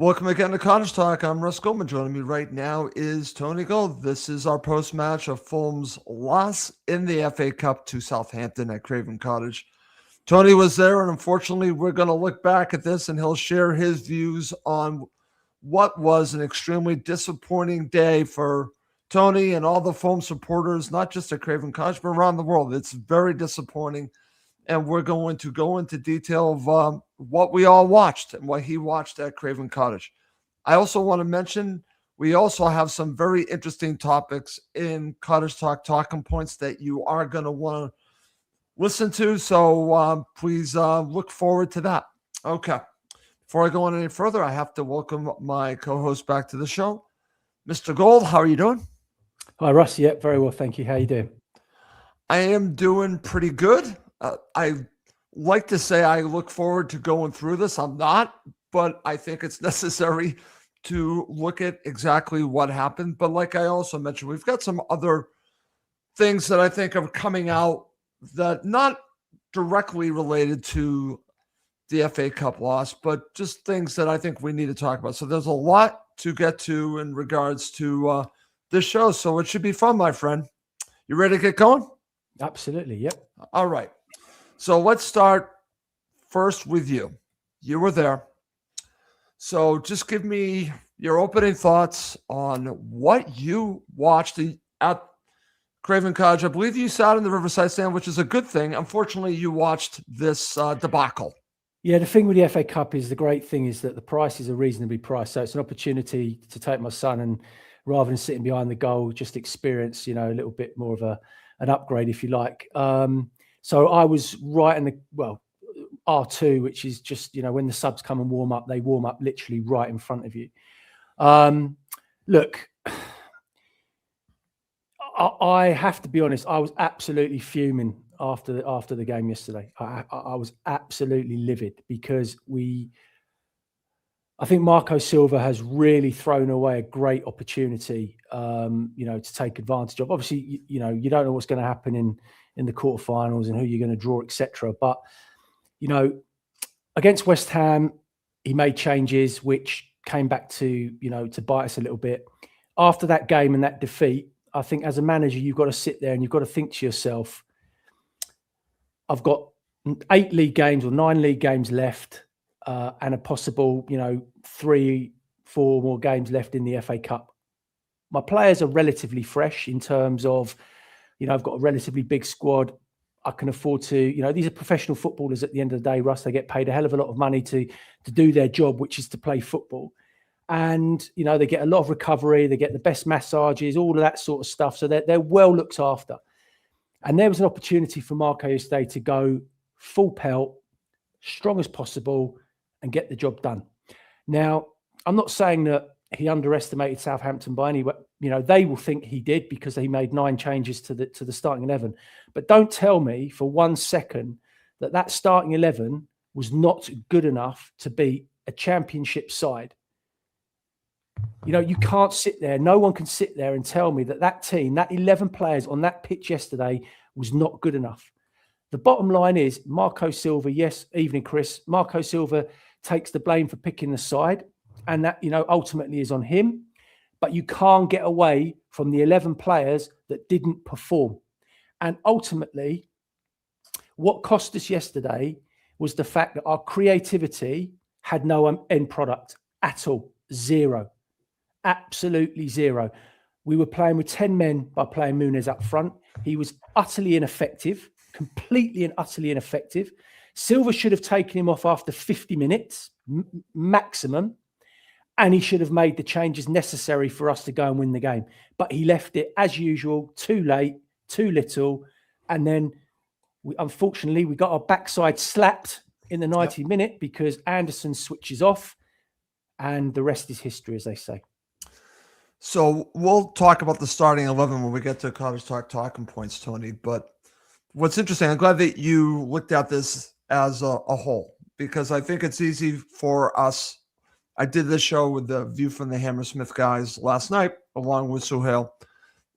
Welcome again to Cottage Talk. I'm Russ Goldman. Joining me right now is Tony Gold. This is our post-match of Fulham's loss in the FA Cup to Southampton at Craven Cottage. Tony was there, and unfortunately, we're going to look back at this, and he'll share his views on what was an extremely disappointing day for Tony and all the Fulham supporters, not just at Craven Cottage, but around the world. It's very disappointing, and we're going to go into detail of what we all watched and what he watched at Craven Cottage. I also want to mention we also have some very interesting topics in Cottage Talk talking points that you are going to want to listen to. So please look forward to that. Okay. Before I go on any further, I have to welcome my co-host back to the show. Mr. Gold, how are you doing? Hi, Russ. Yeah, very well. Thank you. How are you doing? I am doing pretty good. I like to say I look forward to going through this. I'm not, but I think it's necessary to look at exactly what happened. But like I also mentioned, we've got some other things that I think are coming out that not directly related to the FA Cup loss, but just things that I think we need to talk about. So there's a lot to get to in regards to this show. So it should be fun, my friend. You ready to get going? Absolutely. Yep. All right. So let's start first with you. You were there. So just give me your opening thoughts on what you watched at Craven Cottage. I believe you sat in the Riverside stand, which is a good thing. Unfortunately, you watched this debacle. Yeah, the thing with the FA Cup is the great thing is that the prices are reasonably priced. So it's an opportunity to take my son and rather than sitting behind the goal, just experience, a little bit more of an upgrade, if you like. So I was right in R2, which is just, when the subs come and warm up, they warm up literally right in front of you. Look, I have to be honest, I was absolutely fuming after the game yesterday. I was absolutely livid because I think Marco Silva has really thrown away a great opportunity, to take advantage of. Obviously, you don't know what's going to happen in the quarterfinals and who you're going to draw, etc. But, against West Ham, he made changes which came back to bite us a little bit. After that game and that defeat, I think as a manager, you've got to sit there and you've got to think to yourself, I've got 8 league games or 9 league games left and a possible, 3-4 more games left in the FA Cup. My players are relatively fresh in terms of, I've got a relatively big squad. I can afford to, these are professional footballers at the end of the day, Russ. They get paid a hell of a lot of money to do their job, which is to play football. And, they get a lot of recovery. They get the best massages, all of that sort of stuff. So they're well looked after. And there was an opportunity for Marco yesterday to go full pelt, strong as possible, and get the job done. Now, I'm not saying that he underestimated Southampton by any way. They will think he did because he made 9 changes to the starting 11. But don't tell me for 1 second that starting 11 was not good enough to beat a championship side. You can't sit there. No one can sit there and tell me that team, that 11 players on that pitch yesterday was not good enough. The bottom line is Marco Silva, yes, evening, Chris. Marco Silva takes the blame for picking the side. And that, ultimately is on him. But you can't get away from the 11 players that didn't perform. And ultimately, what cost us yesterday was the fact that our creativity had no end product at all. Zero. Absolutely zero. We were playing with 10 men by playing Muniz up front. He was utterly ineffective, completely and utterly ineffective. Silva should have taken him off after 50 minutes, maximum. And he should have made the changes necessary for us to go and win the game. But he left it, as usual, too late, too little. And then, unfortunately, we got our backside slapped in the 90th minute because Anderson switches off. And the rest is history, as they say. So we'll talk about the starting 11 when we get to Cottage Talk talking points, Tony. But what's interesting, I'm glad that you looked at this as a whole, because I think it's easy for us. I did this show with the View from the Hammersmith guys last night, along with Suhail.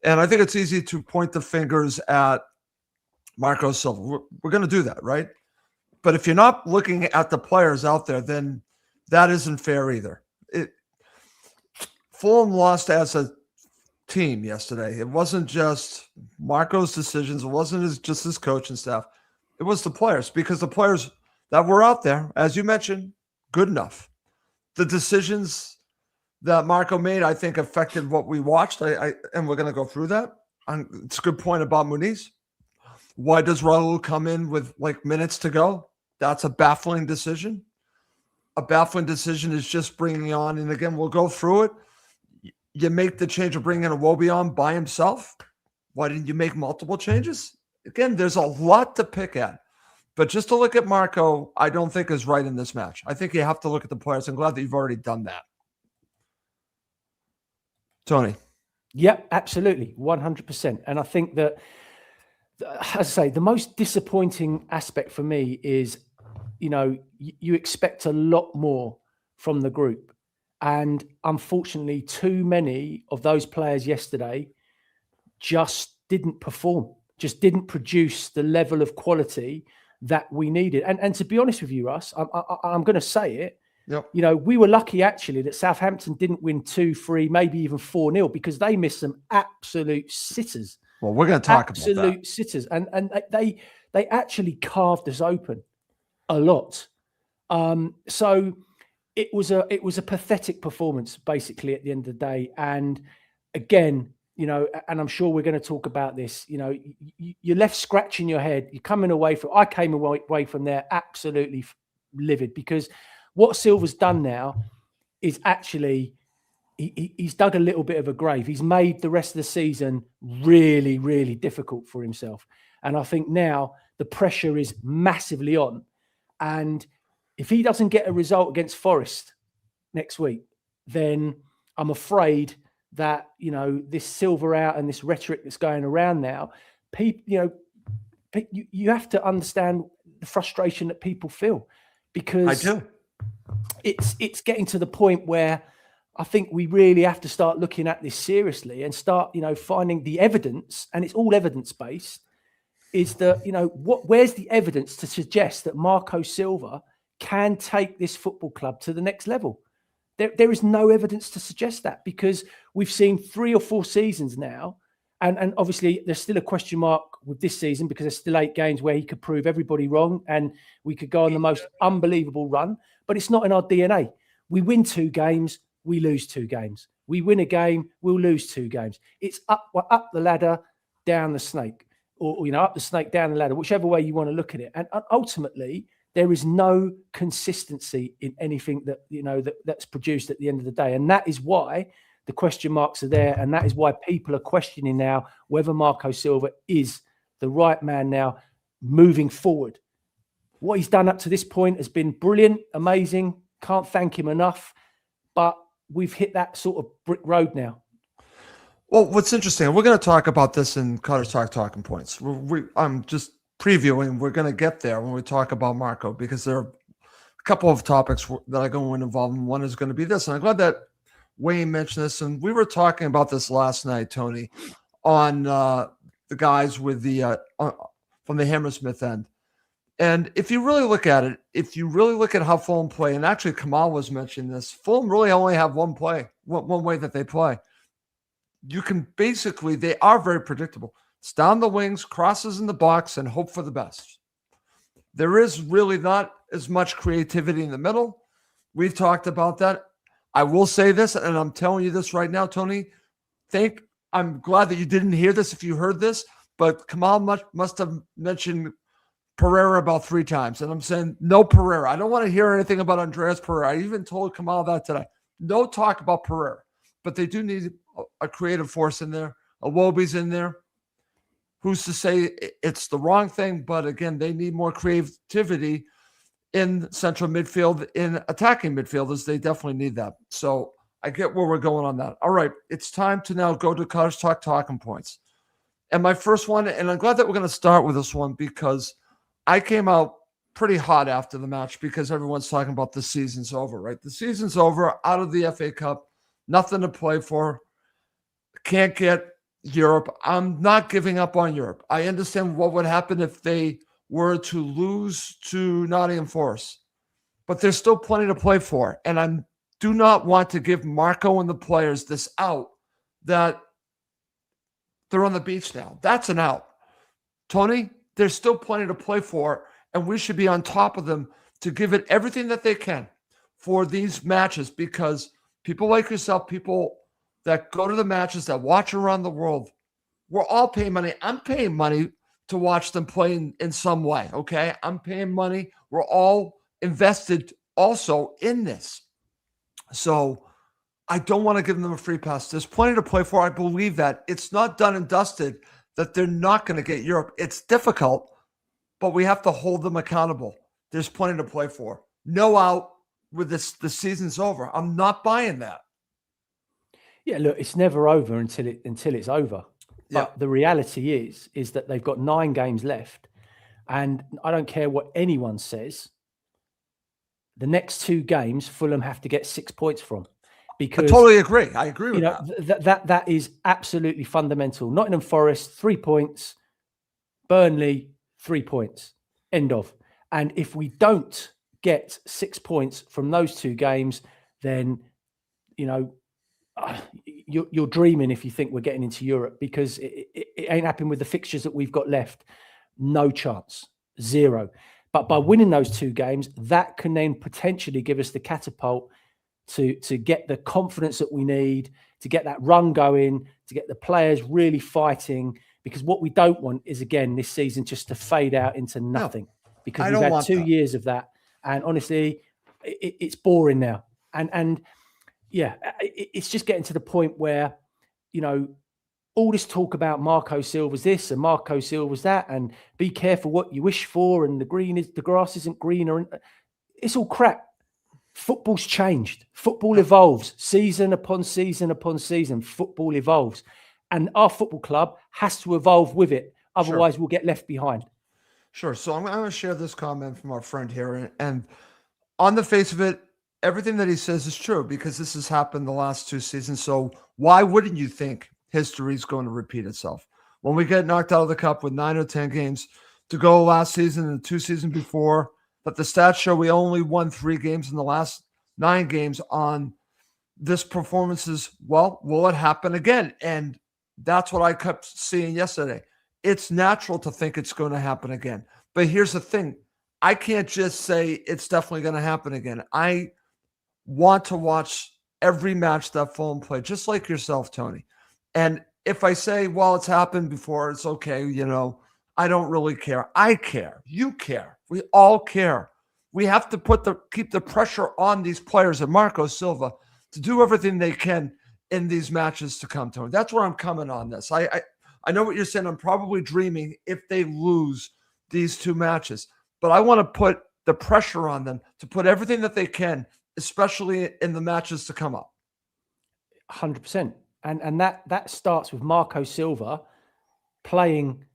And I think it's easy to point the fingers at Marco Silva. We're going to do that, right? But if you're not looking at the players out there, then that isn't fair either. Fulham lost as a team yesterday. It wasn't just Marco's decisions. It wasn't just his coaching staff. It was the players, because the players that were out there, as you mentioned, good enough. The decisions that Marco made, I think, affected what we watched. And we're going to go through that. It's a good point about Muniz. Why does Raul come in with like minutes to go? That's a baffling decision. A baffling decision is just bringing on, and again, we'll go through it. You make the change of bringing Iwobi on by himself. Why didn't you make multiple changes? Again, there's a lot to pick at. But just to look at Marco, I don't think is right in this match. I think you have to look at the players. I'm glad that you've already done that. Tony. Yeah, absolutely. 100%. And I think that, as I say, the most disappointing aspect for me is, you expect a lot more from the group. And unfortunately, too many of those players yesterday just didn't perform, just didn't produce the level of quality that we needed. And to be honest with you, Russ, I'm going to say it. Yep. We were lucky actually that Southampton didn't win 2-3, maybe even 4-0, because they missed some absolute sitters. Well, we're going to talk about that. Absolute sitters. And they actually carved us open a lot. So it was a pathetic performance, basically, at the end of the day. And again, and I'm sure we're going to talk about this, you're left scratching your head. You're coming away from, I came away from there absolutely livid, because what Silva's done now is actually, he's dug a little bit of a grave. He's made the rest of the season really, really difficult for himself. And I think now the pressure is massively on. And if he doesn't get a result against Forest next week, then I'm afraid that, this Silva out and this rhetoric that's going around now, people, you have to understand the frustration that people feel, because I do. It's getting to the point where I think we really have to start looking at this seriously and start, finding the evidence, and it's all evidence-based, is that, where's the evidence to suggest that Marco Silva can take this football club to the next level? There is no evidence to suggest that, because we've seen 3 or 4 seasons now, and obviously there's still a question mark with this season, because there's still 8 games where he could prove everybody wrong and we could go on the most unbelievable run, but it's not in our DNA. We win 2 games, we lose 2 games. We win a game, we'll lose 2 games. It's up the ladder, down the snake, or up the snake, down the ladder, whichever way you want to look at it. And ultimately, there is no consistency in anything that that's produced at the end of the day. And that is why the question marks are there. And that is why people are questioning now whether Marco Silva is the right man now moving forward. What he's done up to this point has been brilliant, amazing. Can't thank him enough. But we've hit that sort of brick road now. Well, what's interesting, we're going to talk about this in Cottage Talking Points. I'm just previewing. We're going to get there when we talk about Marco, because there are a couple of topics that are going to involve him. One is going to be this, and I'm glad that Wayne mentioned this. And we were talking about this last night, Tony, on the guys with the from the Hammersmith end. And if you really look at it, if you really look at how Fulham play, and actually Kamal was mentioning this, Fulham really only have one way that they play. You can basically, they are very predictable. It's down the wings, crosses in the box, and hope for the best. There is really not as much creativity in the middle. We've talked about that. I will say this, and I'm telling you this right now, Tony. I'm glad that you didn't hear this if you heard this, but Kamal must have mentioned Pereira about 3 times. And I'm saying, no Pereira. I don't want to hear anything about Andreas Pereira. I even told Kamal that today. No talk about Pereira. But they do need a creative force in there. Iwobi's in there. Who's to say it's the wrong thing? But again, they need more creativity in central midfield, in attacking midfielders. They definitely need that. So I get where we're going on that. All right, it's time to now go to Cottage Talking Points. And my first one, and I'm glad that we're going to start with this one, because I came out pretty hot after the match, because everyone's talking about the season's over, right? The season's over, out of the FA Cup, nothing to play for, can't get Europe. I'm not giving up on Europe. I understand what would happen if they were to lose to Nottingham Forest, but there's still plenty to play for. And I'm do not want to give Marco and the players this out that they're on the beach now. That's an out. Tony, there's still plenty to play for, and we should be on top of them to give it everything that they can for these matches, because people like yourself, people that go to the matches, that watch around the world, we're all paying money. I'm paying money to watch them play in some way, okay? I'm paying money. We're all invested also in this. So I don't want to give them a free pass. There's plenty to play for. I believe that. It's not done and dusted that they're not going to get Europe. It's difficult, but we have to hold them accountable. There's plenty to play for. No out with this. The season's over. I'm not buying that. Yeah, look, it's never over until it's over. But the reality is that they've got 9 games left, and I don't care what anyone says. The next 2 games, Fulham have to get 6 points from, because I totally agree. I agree with that. That is absolutely fundamental. Nottingham Forest 3 points, Burnley 3 points. End of. And if we don't get 6 points from those 2 games, then you're dreaming if you think we're getting into Europe, because it ain't happening with the fixtures that we've got left. No chance, 0. But by winning those 2 games, that can then potentially give us the catapult to get the confidence that we need, to get that run going, to get the players really fighting. Because what we don't want is, again, this season just to fade out into nothing. Because we've had 2 years of that, and honestly, it's boring now. And yeah, it's just getting to the point where, all this talk about Marco Silva's this and Marco Silva's that, and be careful what you wish for, and the grass isn't greener, and it's all crap. Football's changed. Football evolves season upon season upon season. Football evolves, and our football club has to evolve with it. Otherwise, we'll get left behind. Sure. So I'm going to share this comment from our friend here, and on the face of it, everything that he says is true, because this has happened the last 2 seasons. So why wouldn't you think history is going to repeat itself? When we get knocked out of the cup with 9 or 10 games to go last season and 2 seasons before, but the stats show we only won 3 games in the last 9 games on this performances. Well, will it happen again? And that's what I kept seeing yesterday. It's natural to think it's going to happen again. But here's the thing. I can't just say it's definitely going to happen again. I want to watch every match that Fulham play, just like yourself, Tony. And if I say, well, it's happened before, it's okay, I don't really care. I care. You care. We all care. We have to keep the pressure on these players and Marco Silva to do everything they can in these matches to come, Tony. That's where I'm coming on this. I know what you're saying. I'm probably dreaming if they lose these 2 matches, but I want to put the pressure on them to put everything that they can, especially in the matches to come up. 100%. And that starts with Marco Silva playing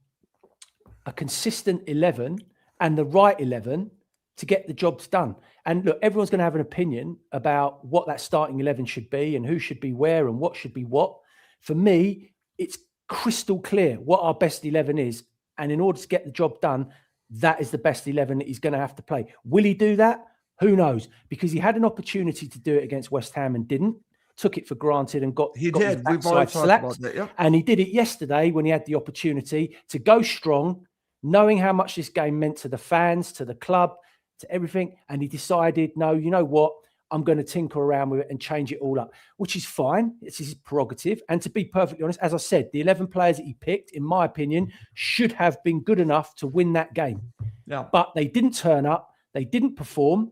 a consistent 11 and the right 11 to get the jobs done. And look, everyone's going to have an opinion about what that starting 11 should be and who should be where and what should be what. For me, it's crystal clear what our best 11 is. And in order to get the job done, that is the best 11 that he's going to have to play. Will he do that? Who knows? Because he had an opportunity to do it against West Ham and didn't. Took it for granted and got his backside slapped. And he did it yesterday when he had the opportunity to go strong, knowing how much this game meant to the fans, to the club, to everything. And he decided, no, you know what? I'm going to tinker around with it and change it all up, which is fine. It's his prerogative. And to be perfectly honest, as I said, the 11 players that he picked, in my opinion, should have been good enough to win that game. Yeah. But they didn't turn up. They didn't perform.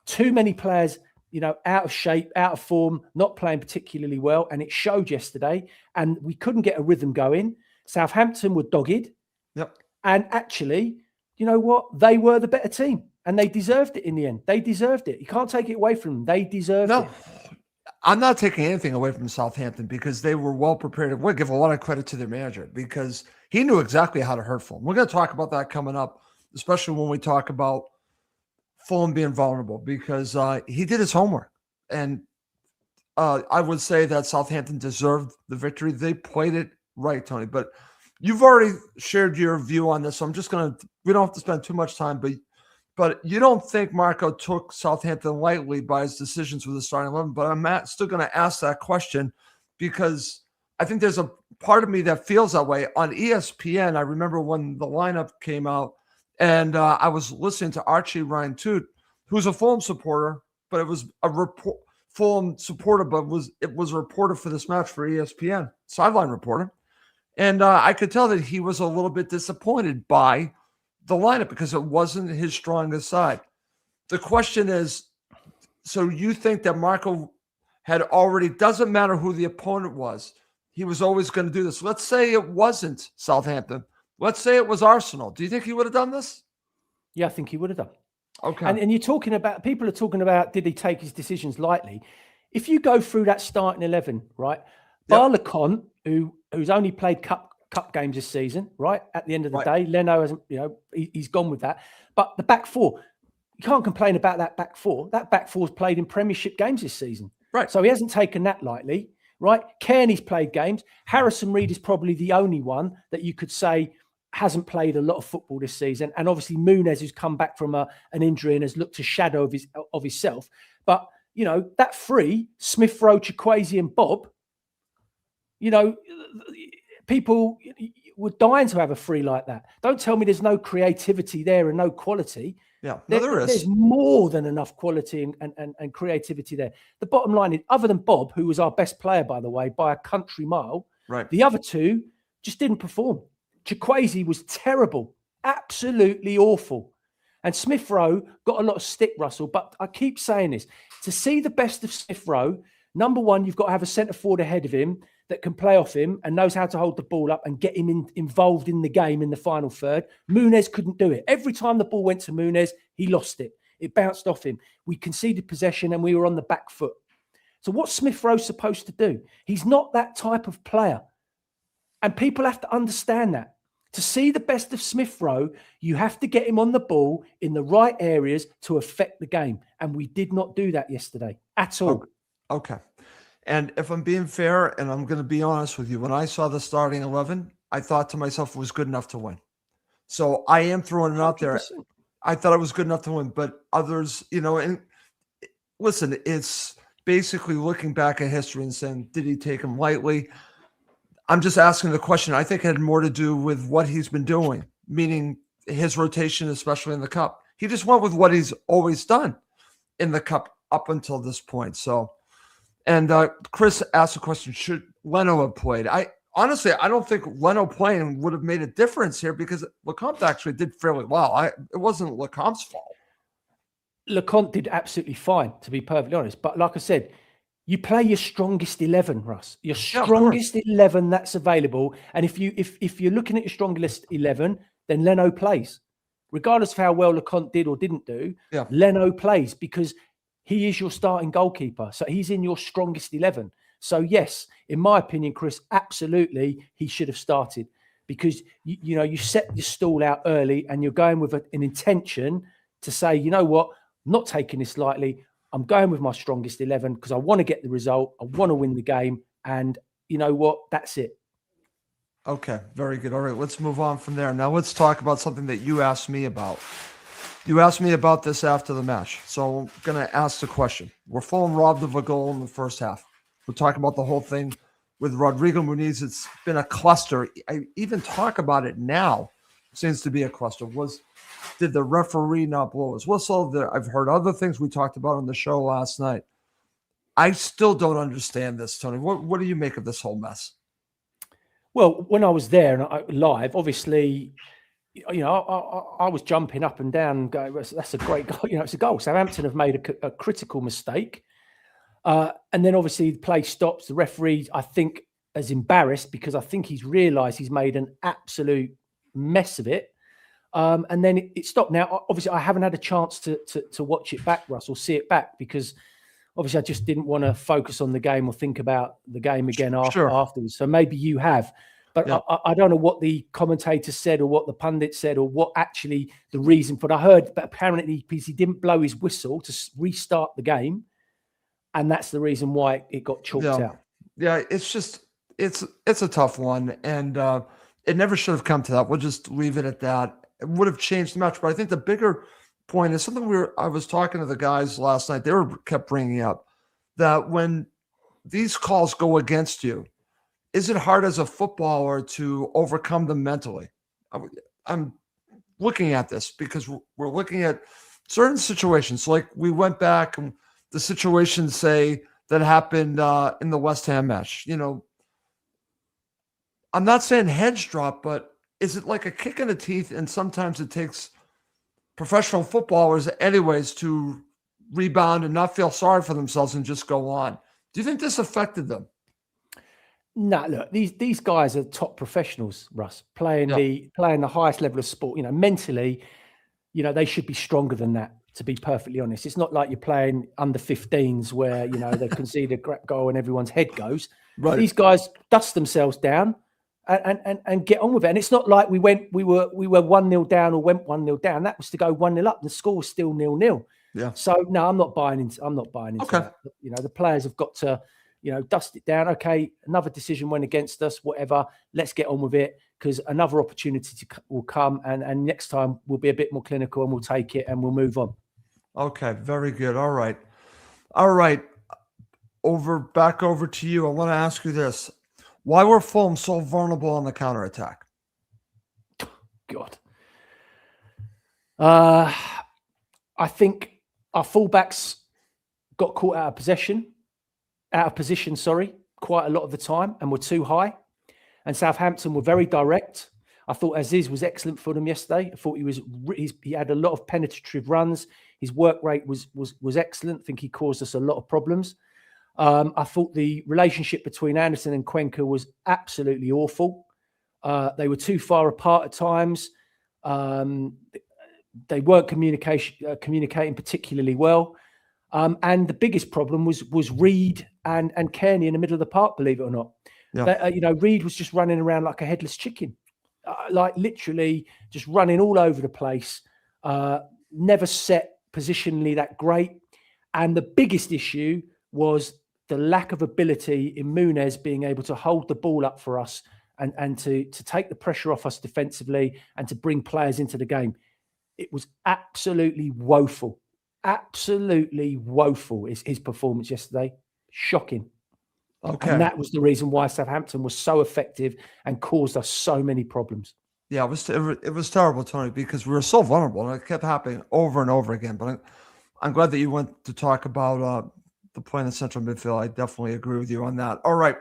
Too many players, out of shape, out of form, not playing particularly well. And it showed yesterday. And we couldn't get a rhythm going. Southampton were dogged. Yep. And actually, you know what? They were the better team. And they deserved it in the end. They deserved it. You can't take it away from them. They deserved it. I'm not taking anything away from Southampton because they were well prepared. We'll give a lot of credit to their manager because he knew exactly how to hurt Fulham. We're going to talk about that coming up, especially when we talk about Fulham being vulnerable, because he did his homework. And I would say that Southampton deserved the victory. They played it right, Tony. But you've already shared your view on this, so I'm just going to – we don't have to spend too much time, but But you don't think Marco took Southampton lightly by his decisions with the starting 11. But I'm still going to ask that question because I think there's a part of me that feels that way. On ESPN, I remember when the lineup came out, and I was listening to Archie Ryan Toot, who's a Fulham supporter, but it was a Fulham supporter, but it was a reporter for this match for ESPN, sideline reporter. And I could tell that he was a little bit disappointed by the lineup because it wasn't his strongest side. The question is, so you think that Marco had already, doesn't matter who the opponent was, he was always going to do this. Let's say it wasn't Southampton. Let's say it was Arsenal. Do you think he would have done this? Yeah, I think he would have done. Okay. And you're talking about, people are talking about, did he take his decisions lightly? If you go through that starting 11, right? Bar LeConte, who's only played cup games this season, right? At the end of the day, Leno hasn't, he's gone with that. But the back four, you can't complain about that back four. That back four's played in Premiership games this season. Right. So he hasn't taken that lightly, right? Kearney's played games. Harrison Reed is probably the only one that you could say hasn't played a lot of football this season. And obviously Muniz, who's come back from an injury and has looked a shadow of himself. But, that three, Smith Rowe, Chukwueze and Bob, people were dying to have a free like that. Don't tell me there's no creativity there and no quality. Yeah, there is. There's more than enough quality and creativity there. The bottom line is, other than Bob, who was our best player, by the way, by a country mile, right, the other two just didn't perform. Chukwueze was terrible, absolutely awful. And Smith Rowe got a lot of stick, Russell, but I keep saying this. To see the best of Smith Rowe, number one, you've got to have a centre forward ahead of him that can play off him and knows how to hold the ball up and get him involved in the game in the final third. Muniz couldn't do it. Every time the ball went to Muniz, he lost it. It bounced off him. We conceded possession and we were on the back foot. So what's Smith Rowe supposed to do? He's not that type of player. And people have to understand that. To see the best of Smith Rowe, you have to get him on the ball in the right areas to affect the game. And we did not do that yesterday at all. Okay. And if I'm being fair, and I'm going to be honest with you, when I saw the starting 11, I thought to myself it was good enough to win. So I am throwing it out there. 100%. I thought it was good enough to win, but others, and listen, it's basically looking back at history and saying, did he take him lightly? I'm just asking the question. I think it had more to do with what he's been doing, meaning his rotation, especially in the cup. He just went with what he's always done in the cup up until this point. So, and Chris asked a question, should Leno have played? Honestly, I don't think Leno playing would have made a difference here because LeConte actually did fairly well. It wasn't LeConte's fault. LeConte did absolutely fine, to be perfectly honest. But like I said, you play your strongest 11, Russ. Your strongest 11 that's available. And if you're looking at your strongest 11, then Leno plays. Regardless of how well LeConte did or didn't do, Leno plays because he is your starting goalkeeper. So he's in your strongest 11. So yes, in my opinion, Chris, absolutely, he should have started because you set your stall out early and you're going with an intention to say, you know what, I'm not taking this lightly. I'm going with my strongest 11 because I want to get the result. I want to win the game. And you know what? That's it. Okay, very good. All right, let's move on from there. Now let's talk about something that you asked me about. You asked me about this after the match. So I'm going to ask the question. We're Fulham robbed of a goal in the first half. We're talking about the whole thing with Rodrigo Muniz. It's been a cluster. I even talk about it now. It seems to be a cluster. Did the referee not blow his whistle? I've heard other things we talked about on the show last night. I still don't understand this, Tony. What do you make of this whole mess? Well, when I was there and live, obviously, I was jumping up and down and going, that's a great goal. It's a goal. Southampton have made a critical mistake. And then obviously the play stops. The referee, I think, is embarrassed because I think he's realised he's made an absolute mess of it. And then it stopped. Now, obviously, I haven't had a chance to watch it back, Russ, or see it back because obviously I just didn't want to focus on the game or think about the game again afterwards. So maybe you have. But yeah. I don't know what the commentator said or what the pundit said or what actually the reason for it. I heard, but apparently he didn't blow his whistle to restart the game. And that's the reason why it got chalked out. Yeah, it's just, it's a tough one. And it never should have come to that. We'll just leave it at that. It would have changed the match. But I think the bigger point is something I was talking to the guys last night. They kept bringing up that when these calls go against you, is it hard as a footballer to overcome them mentally? I'm looking at this because we're looking at certain situations. Like we went back and the situation, say, that happened in the West Ham match. I'm not saying heads drop, but is it like a kick in the teeth? And sometimes it takes professional footballers anyways to rebound and not feel sorry for themselves and just go on. Do you think this affected them? No, look, these guys are top professionals, Russ, playing the highest level of sport. Mentally, they should be stronger than that, to be perfectly honest. It's not like you're playing under 15s where, they concede a crap goal and everyone's head goes. Right. These guys dust themselves down and get on with it. And it's not like we were 1-0 down or went 1-0 down. That was to go 1-0 up. The score was still 0-0. Yeah. So no, I'm not buying into that. The players have got to, dust it down. Okay, another decision went against us, whatever. Let's get on with it because another opportunity will come and next time we'll be a bit more clinical and we'll take it and we'll move on. Okay, very good. All right. Back over to you. I want to ask you this. Why were Fulham so vulnerable on the counterattack? God. I think our fullbacks got caught out of position, quite a lot of the time and were too high. And Southampton were very direct. I thought Aziz was excellent for them yesterday. I thought he had a lot of penetrative runs. His work rate was excellent. I think he caused us a lot of problems. I thought the relationship between Anderson and Cuenca was absolutely awful. They were too far apart at times. They weren't communicating particularly well. And the biggest problem was Reed and Kearney in the middle of the park, believe it or not. Yeah. Reed was just running around like a headless chicken, like literally just running all over the place, never set positionally that great. And the biggest issue was the lack of ability in Muniz being able to hold the ball up for us and to take the pressure off us defensively and to bring players into the game. It was absolutely woeful. Absolutely woeful is his performance yesterday. Shocking. Okay. And that was the reason why Southampton was so effective and caused us so many problems. Yeah, it was terrible, Tony, because we were so vulnerable and it kept happening over and over again. But I'm glad that you went to talk about the play in the central midfield. I definitely agree with you on that. All right,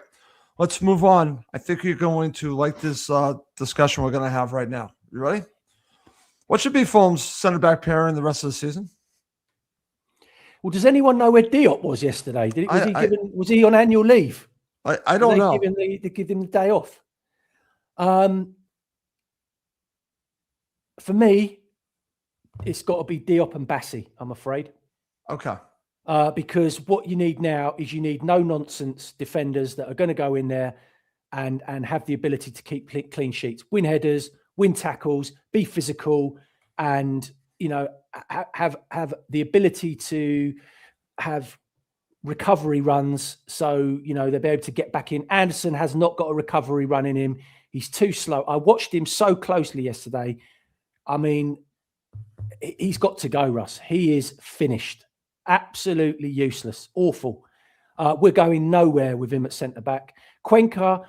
let's move on. I think you're going to like this discussion we're going to have right now. You ready? What should be Fulham's center back pairing the rest of the season? Well, does anyone know where Diop was yesterday? Was he on annual leave? I don't know. They give him the day off. For me, it's got to be Diop and Bassi, I'm afraid. Okay. Because what you need now is you need no-nonsense defenders that are going to go in there and have the ability to keep clean sheets, win headers, win tackles, be physical, and have the ability to have recovery runs. So they'll be able to get back in. Anderson has not got a recovery run in him. He's too slow. I watched him so closely yesterday. I mean, he's got to go, Russ. He is finished. Absolutely useless. Awful. We're going nowhere with him at centre-back. Cuenca,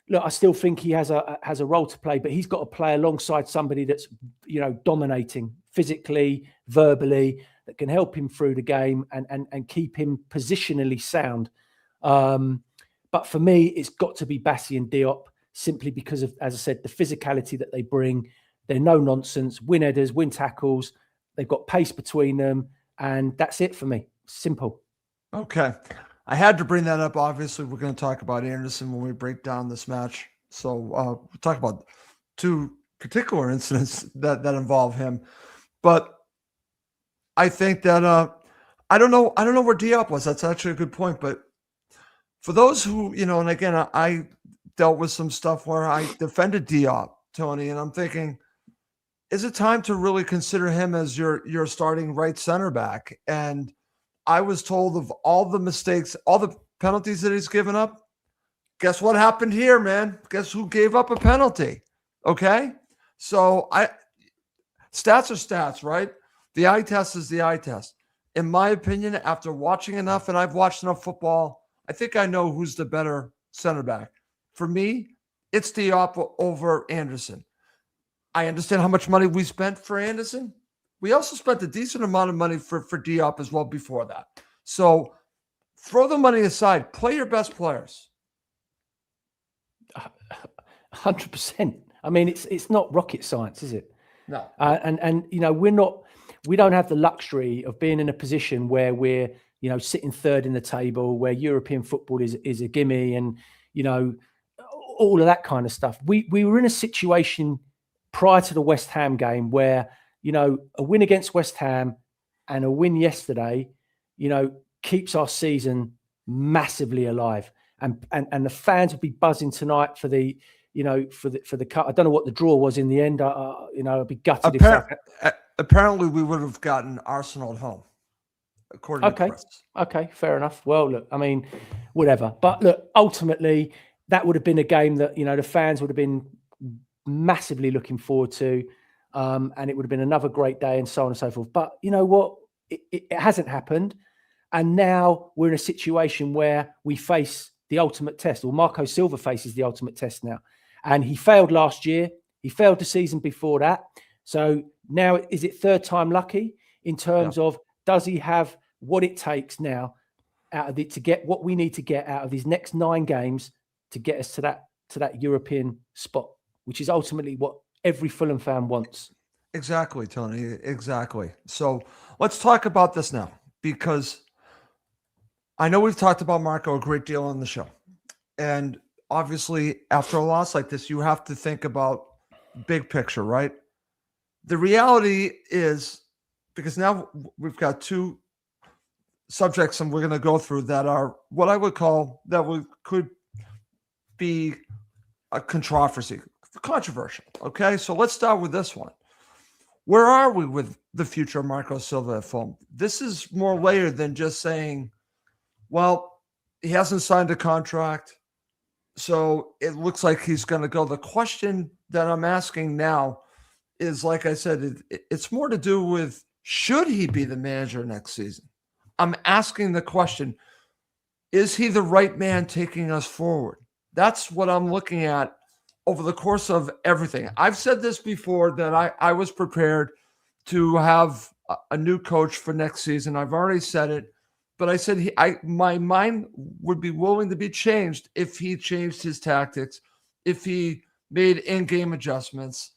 look, I still think he has a role to play, but he's got to play alongside somebody that's, dominating physically, verbally, that can help him through the game and keep him positionally sound. But for me, it's got to be Bassi and Diop, simply because of, as I said, the physicality that they bring. They're no nonsense, win headers, win tackles. They've got pace between them. And that's it for me. Simple. Okay. I had to bring that up. Obviously, we're going to talk about Anderson when we break down this match. So we'll talk about two particular incidents that involve him. But I think that I don't know where Diop was. That's actually a good point. But for those who, and again, I dealt with some stuff where I defended Diop, Tony, and I'm thinking, is it time to really consider him as your starting right center back? And I was told of all the mistakes, all the penalties that he's given up. Guess what happened here, man? Guess who gave up a penalty? Okay. So stats are stats, right? The eye test is the eye test. In my opinion, after watching enough, and I've watched enough football, I think I know who's the better center back. For me, it's Diop over Anderson. I understand how much money we spent for Anderson. We also spent a decent amount of money for Diop as well before that. So throw the money aside. Play your best players. 100%. I mean, it's not rocket science, is it? No. And you know, we don't have the luxury of being in a position where we're, you know, sitting third in the table, where European football is a gimme, and you know, all of that kind of stuff. We were in a situation prior to the West Ham game where, you know, a win against West Ham and a win yesterday, you know, keeps our season massively alive, and the fans will be buzzing tonight for the, you know, for the cut. I don't know what the draw was in the end. You know, I'd be gutted apparently we would have gotten Arsenal at home, according to press. Okay, fair enough. Well, look, I mean, whatever. But look, ultimately, that would have been a game that, you know, the fans would have been massively looking forward to, and it would have been another great day, and so on and so forth. But you know what? It hasn't happened, and now we're in a situation where we face the ultimate test, or Marco Silva faces the ultimate test now. And he failed last year. He failed the season before that. So now, is it third time lucky in terms of, does he have what it takes now out of to get what we need to get out of these next 9 games to get us to that European spot, which is ultimately what every Fulham fan wants. Exactly, Tony. Exactly. So let's talk about this now, because I know we've talked about Marco a great deal on the show. And obviously, after a loss like this, you have to think about big picture, right? The reality is, because now we've got 2 subjects and we're going to go through that are what I would call could be a controversial. Okay, so let's start with this one. Where are we with the future of Marco Silva at Fulham? This is more layered than just saying, well, he hasn't signed a contract, so it looks like he's going to go. The question that I'm asking now is, like I said, it's more to do with, should he be the manager next season? I'm asking the question, is he the right man taking us forward? That's what I'm looking at over the course of everything. I've said this before, that I was prepared to have a new coach for next season. I've already said it, but I said my mind would be willing to be changed if he changed his tactics, if he made in-game adjustments.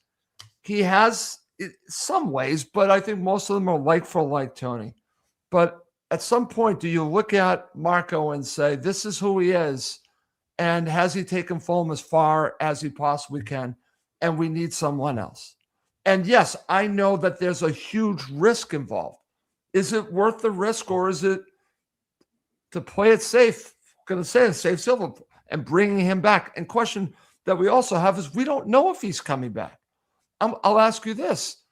He has some ways, but I think most of them are like for like, Tony. But at some point, do you look at Marco and say, this is who he is, and has he taken Fulham as far as he possibly can, and we need someone else? And yes, I know that there's a huge risk involved. Is it worth the risk, or is it to play it safe? Going to say save Silva and bringing him back. And question that we also have is, we don't know if he's coming back. I'll ask you this,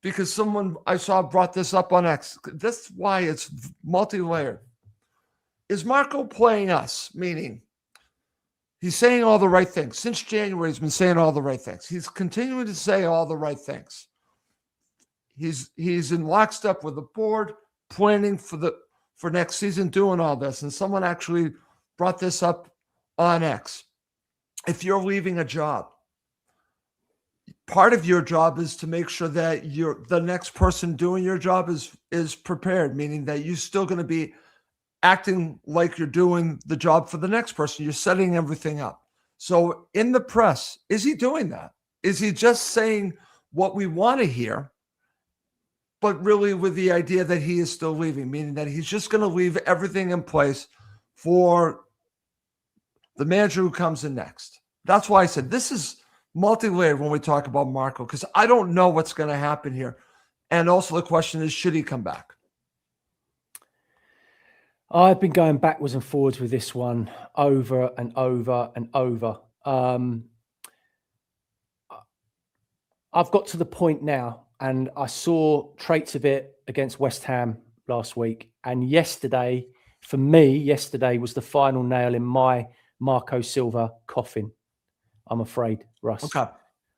because someone I saw brought this up on X. That's why it's multi-layered. Is Marco playing us? Meaning, he's saying all the right things. Since January, he's been saying all the right things. He's continuing to say all the right things. He's in lockstep with the board, planning for next season, doing all this. And someone actually brought this up on X. If you're leaving a job, part of your job is to make sure that the next person doing your job is prepared, meaning that you're still going to be acting like you're doing the job for the next person. You're setting everything up. So in the press, is he doing that? Is he just saying what we want to hear, but really with the idea that he is still leaving, meaning that he's just going to leave everything in place for the manager who comes in next? That's why I said this is multi-layered when we talk about Marco, because I don't know what's going to happen here. And also the question is, should he come back? I've been going backwards and forwards with this one over and over and over. I've got to the point now, and I saw traits of it against West Ham last week. And yesterday, for me, yesterday was the final nail in my Marco Silva coffin, I'm afraid, Russ. Okay.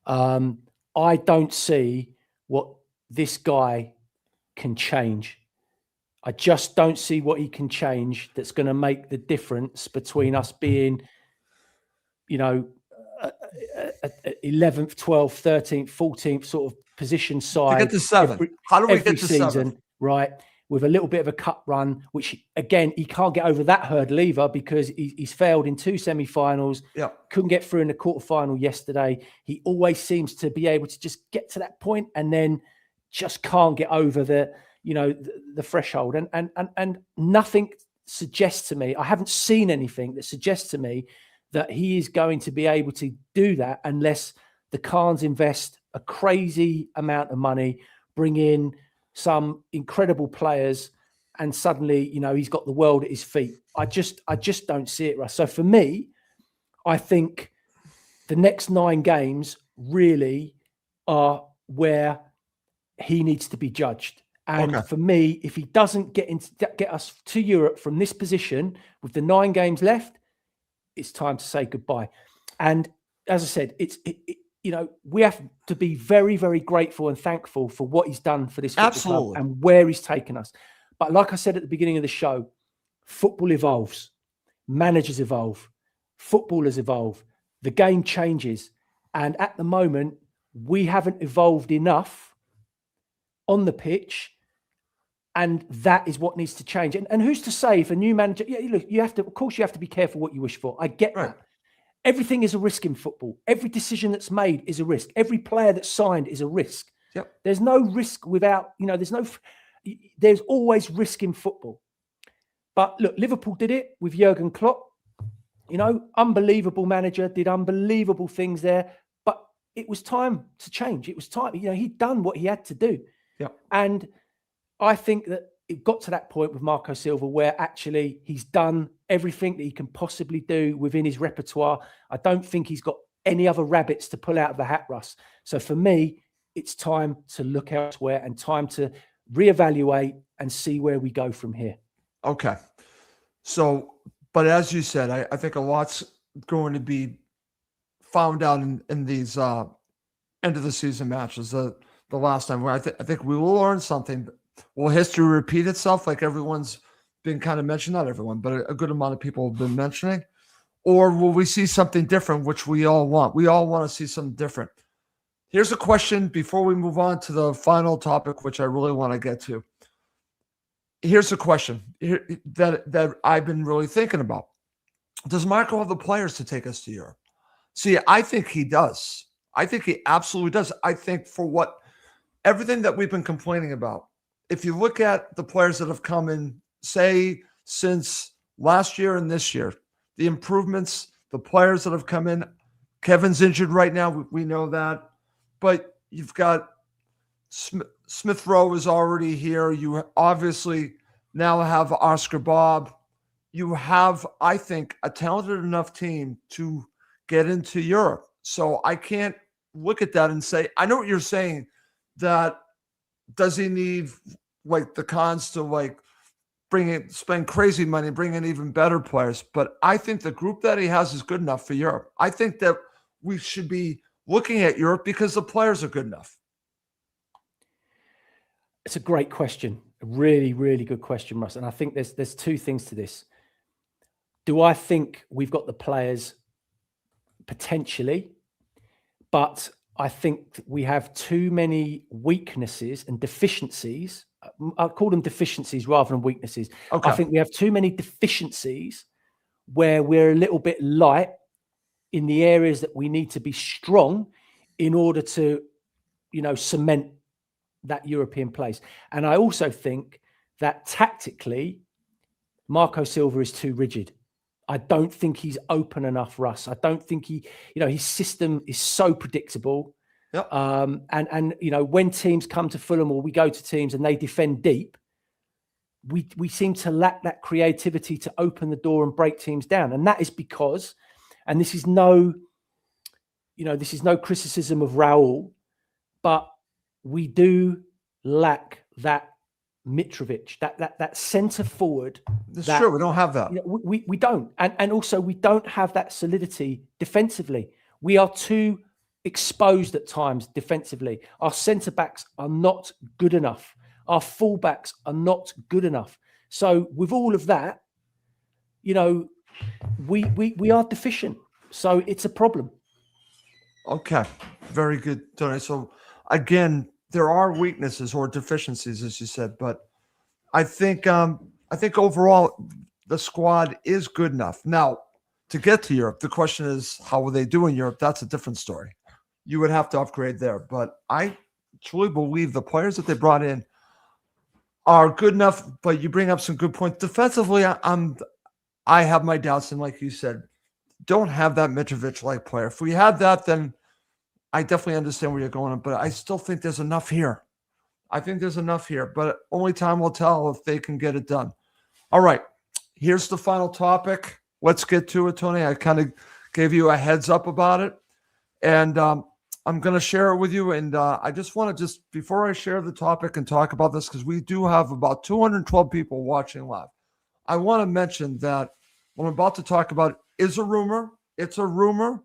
I don't see what this guy can change. I just don't see what he can change that's going to make the difference between us being, 11th, 12th, 13th, 14th sort of position To side get to 7th. How do we every get to season, 7th? right? With a little bit of a cup run, which again, he can't get over that hurdle either because he's failed in 2 semi-finals. Yeah. Couldn't get through in the quarterfinal yesterday. He always seems to be able to just get to that point and then just can't get over the threshold. And nothing suggests to me, I haven't seen anything that suggests to me that he is going to be able to do that unless the Khans invest a crazy amount of money, bring in some incredible players, and suddenly, he's got the world at his feet. I just don't see it, Russ. So for me, I think the next 9 games really are where he needs to be judged. And for me, if he doesn't get us to Europe from this position with the 9 games left, it's time to say goodbye. And as I said, we have to be very, very grateful and thankful for what he's done for this football club and where he's taken us. But like I said at the beginning of the show, football evolves, managers evolve, footballers evolve, the game changes. And at the moment, we haven't evolved enough on the pitch. And that is what needs to change. And who's to say if a new manager, look, of course you have to be careful what you wish for. I get that. Everything is a risk in football. Every decision that's made is a risk. Every player that's signed is a risk. Yep. There's no risk without, there's always risk in football. But look, Liverpool did it with Jurgen Klopp. Unbelievable manager, did unbelievable things there. But it was time to change. It was time. He'd done what he had to do. Yep. And I think that it got to that point with Marco Silva where actually he's done everything that he can possibly do within his repertoire. I don't think he's got any other rabbits to pull out of the hat, Russ. So for me, it's time to look elsewhere and time to reevaluate and see where we go from here. Okay. So, but as you said, I think a lot's going to be found out in these end of the season matches. The last time where I think we will learn something. Will history repeat itself like everyone's been kind of mentioned? Not everyone, but a good amount of people have been mentioning. Or will we see something different, which we all want? We all want to see something different. Here's a question before we move on to the final topic, which I really want to get to. Here's a question that I've been really thinking about. Does Marco have the players to take us to Europe? See, I think he does. I think he absolutely does. I think for everything that we've been complaining about, if you look at the players that have come in, say, since last year and this year, the improvements, the players that have come in, Kevin's injured right now. We know that. But you've got Smith Rowe is already here. You obviously now have Oscar Bob. You have, I think, a talented enough team to get into Europe. So I can't look at that and say, I know what you're saying, that does he need like the Khans to spend crazy money, bring in even better players? But I think the group that he has is good enough for Europe. I think that we should be looking at Europe because the players are good enough. It's a great question. A really, really good question, Russ. And I think there's 2 things to this. Do I think we've got the players? Potentially. But I think we have too many weaknesses and deficiencies. I'll call them deficiencies rather than weaknesses. Okay. I think we have too many deficiencies where we're a little bit light in the areas that we need to be strong in order to, cement that European place. And I also think that tactically, Marco Silva is too rigid. I don't think he's open enough, Russ. I don't think his system is so predictable. Yep. And when teams come to Fulham or we go to teams and they defend deep, we seem to lack that creativity to open the door and break teams down. And that is because, and this is no criticism of Raul, but we do lack that Mitrovic, that centre forward. That's true. We don't have that. We don't. And also we don't have that solidity defensively. We are too exposed at times defensively. Our centre backs are not good enough. Our fullbacks are not good enough. So with all of that, you know, we are deficient. So it's a problem. Okay, very good, Tony. So again, there are weaknesses or deficiencies, as you said, but I think overall the squad is good enough. Now, to get to Europe, the question is how will they do in Europe? That's a different story. You would have to upgrade there, but I truly believe the players that they brought in are good enough. But you bring up some good points defensively. I have my doubts, and like you said, don't have that Mitrovic-like player. If we had that, then I definitely understand where you're going, but I still think there's enough here. I think there's enough here, but only time will tell if they can get it done. All right, here's the final topic. Let's get to it, Tony. I kind of gave you a heads up about it, and I'm going to share it with you. And I just want to before I share the topic and talk about this, because we do have about 212 people watching live, I want to mention that what I'm about to talk about is a rumor. It's a rumor.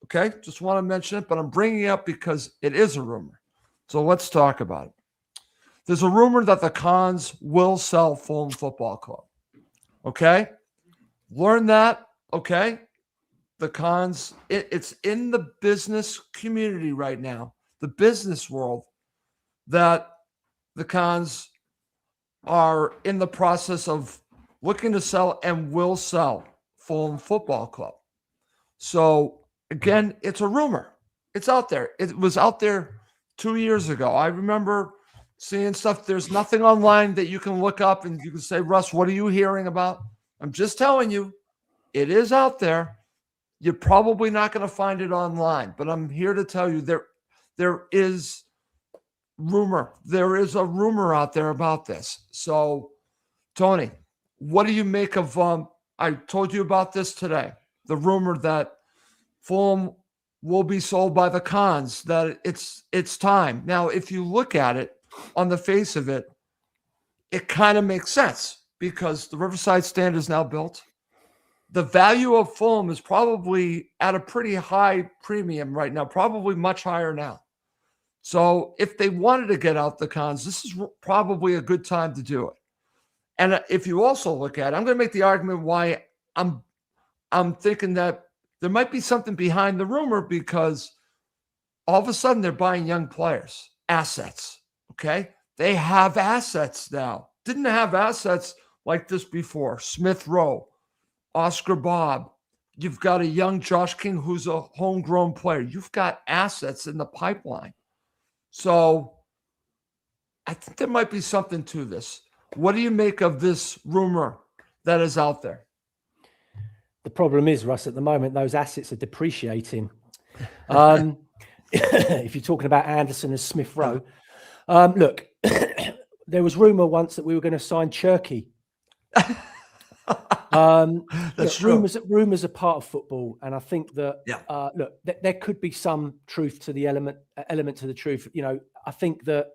Okay, just want to mention it, but I'm bringing it up because it is a rumor. So let's talk about it. There's a rumor that the Cons will sell Fulham Football Club. Okay, learn that. Okay, the Cons, it's in the business community right now, the business world, that the Cons are in the process of looking to sell and will sell Fulham Football Club. So again, it's a rumor. It's out there. It was out there 2 years ago. I remember seeing stuff. There's nothing online that you can look up and you can say, Russ, what are you hearing about? I'm just telling you, it is out there. You're probably not going to find it online, but I'm here to tell you there is rumor. There is a rumor out there about this. So, Tony, what do you make of I told you about this today, the rumor that Fulham will be sold by the Cons, that it's time. Now, if you look at it on the face of it, it kind of makes sense because the Riverside Stand is now built. The value of Fulham is probably at a pretty high premium right now, probably much higher now. So if they wanted to get out the Cons, this is probably a good time to do it. And if you also look at it, I'm going to make the argument why I'm thinking that there might be something behind the rumor, because all of a sudden they're buying young players, assets, okay? They have assets now. Didn't have assets like this before. Smith Rowe, Oscar Bob. You've got a young Josh King who's a homegrown player. You've got assets in the pipeline. So I think there might be something to this. What do you make of this rumor that is out there? The problem is, Russ, at the moment, those assets are depreciating. If you're talking about Anderson and Smith Rowe, look, there was rumor once that we were going to sign Cherky. That's true. Rumors are part of football, and I think that look, there could be some truth to the element to the truth. You know, I think that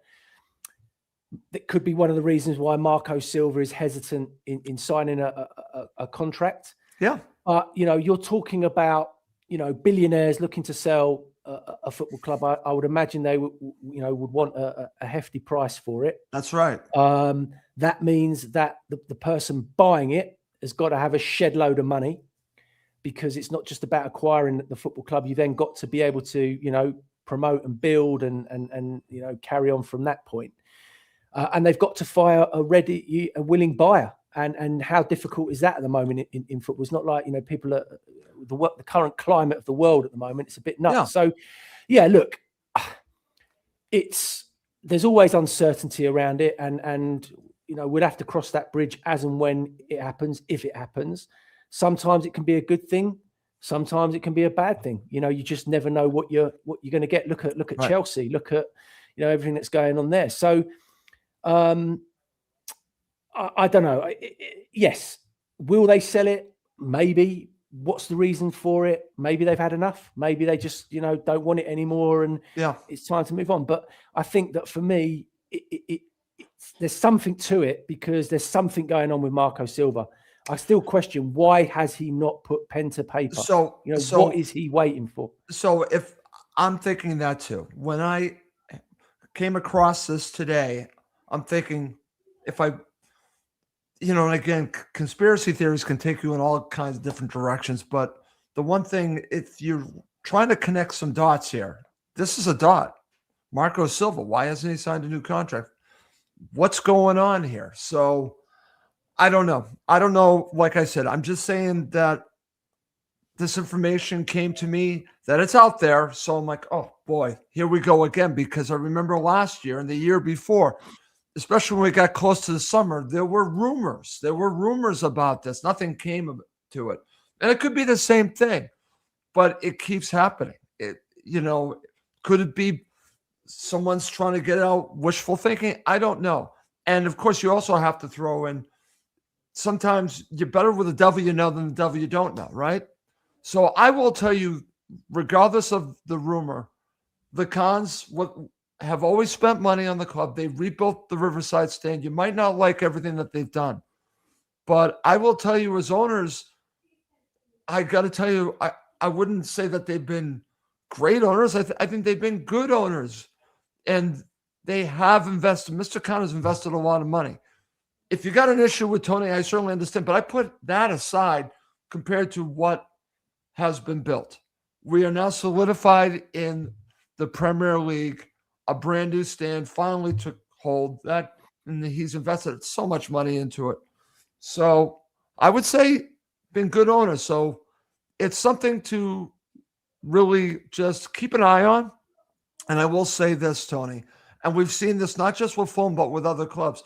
could be one of the reasons why Marco Silva is hesitant in signing a contract. Yeah. You know, you're talking about, you know, billionaires looking to sell a football club. I would imagine they would want a hefty price for it. That's right. That means that the person buying it has got to have a shed load of money, because it's not just about acquiring the football club. You then got to be able to, you know, promote and build and you know, carry on from that point. And they've got to find a willing buyer. And how difficult is that at the moment in football? It's not like, you know, people are the current climate of the world at the moment. It's a bit nuts. Yeah. So, yeah, look, there's always uncertainty around it, and you know, we'd have to cross that bridge as and when it happens, if it happens. Sometimes it can be a good thing. Sometimes it can be a bad thing. You know, you just never know what you're going to get. Look at right. Chelsea. Look at, you know, everything that's going on there. So. I don't know. Yes. Will they sell it? Maybe. What's the reason for it? Maybe they've had enough. Maybe they just, you know, don't want it anymore, and it's time to move on. But I think that for me, there's something to it, because there's something going on with Marco Silva. I still question, why has he not put pen to paper? So, you know, what is he waiting for? So if I'm thinking that too, when I came across this today, I'm thinking if I, and again, conspiracy theories can take you in all kinds of different directions. But the one thing, if you're trying to connect some dots here, this is a dot. Marco Silva, why hasn't he signed a new contract? What's going on here? So I don't know. I don't know. Like I said, I'm just saying that this information came to me, that it's out there. So I'm like, oh boy, here we go again. Because I remember last year and the year before, especially when we got close to the summer, there were rumors. There were rumors about this. Nothing came to it. And it could be the same thing, but it keeps happening. Could it be someone's trying to get out wishful thinking? I don't know. And of course, you also have to throw in, sometimes you're better with the devil you know than the devil you don't know, right? So I will tell you, regardless of the rumor, the Cons have always spent money on the club. They rebuilt the Riverside stand. You might not like everything that they've done, but I will tell you, as owners, I got to tell you, I wouldn't say that they've been great owners. I think they've been good owners, and they have invested. Mr. Khan has invested a lot of money. If you got an issue with Tony, I certainly understand, but I put that aside compared to what has been built. We are now solidified in the Premier League. A brand new stand finally took hold. And he's invested so much money into it. So I would say been good owners. So it's something to really just keep an eye on. And I will say this, Tony, and we've seen this not just with Fulham, but with other clubs.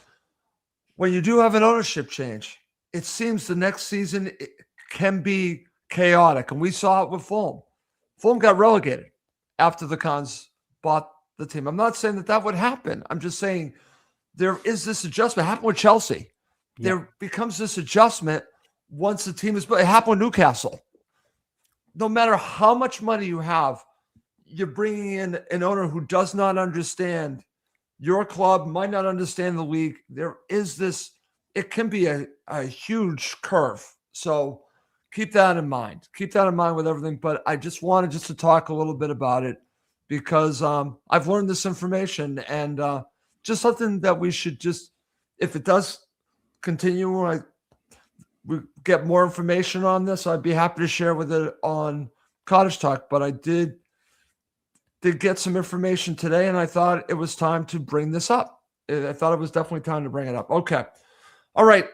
When you do have an ownership change, it seems the next season it can be chaotic. And we saw it with Fulham. Fulham got relegated after the Cons bought the team. I'm not saying that would happen. I'm just saying there is this adjustment. It happened with Chelsea. Yeah. There becomes this adjustment once the team is built. It happened with Newcastle. No matter how much money you have, you're bringing in an owner who does not understand your club, might not understand the league. There is this, it can be a huge curve. So keep that in mind. Keep that in mind with everything. But I just wanted to talk a little bit about it because I've learned this information and just something that we should just, if it does continue, we get more information on this, I'd be happy to share with it on Cottage Talk. But I did get some information today, and I thought it was time to bring this up. I thought it was definitely time to bring it up. Okay. All right.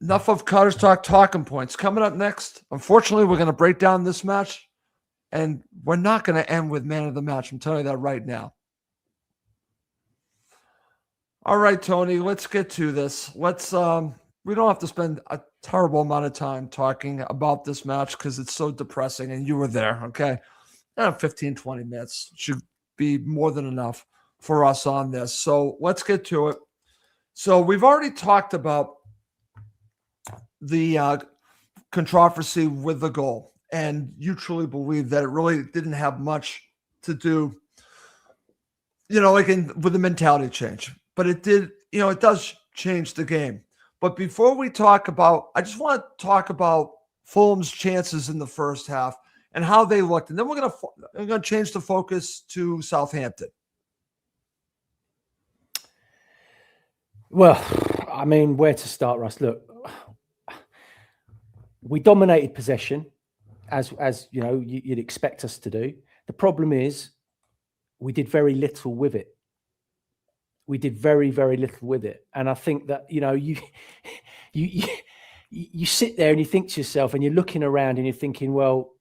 Enough of Cottage Talk talking points. Coming up next, unfortunately, we're going to break down this match, and we're not going to end with man of the match. I'm telling you that right now. All right, Tony, let's get to this. Let's we don't have to spend a terrible amount of time talking about this match because it's so depressing, and you were there, okay? 15, 20 minutes should be more than enough for us on this. So let's get to it. So we've already talked about the controversy with the goal, and you truly believe that it really didn't have much to do, with the mentality change. But it did, it does change the game. But before we talk about, I just want to talk about Fulham's chances in the first half and how they looked. And then we're going to change the focus to Southampton. Well, I mean, where to start, Russ? Look, we dominated possession as you'd expect us to do. The problem is we did very little with it. We did very, very little with it. And I think that, you sit there and you think to yourself and you're looking around and you're thinking, well,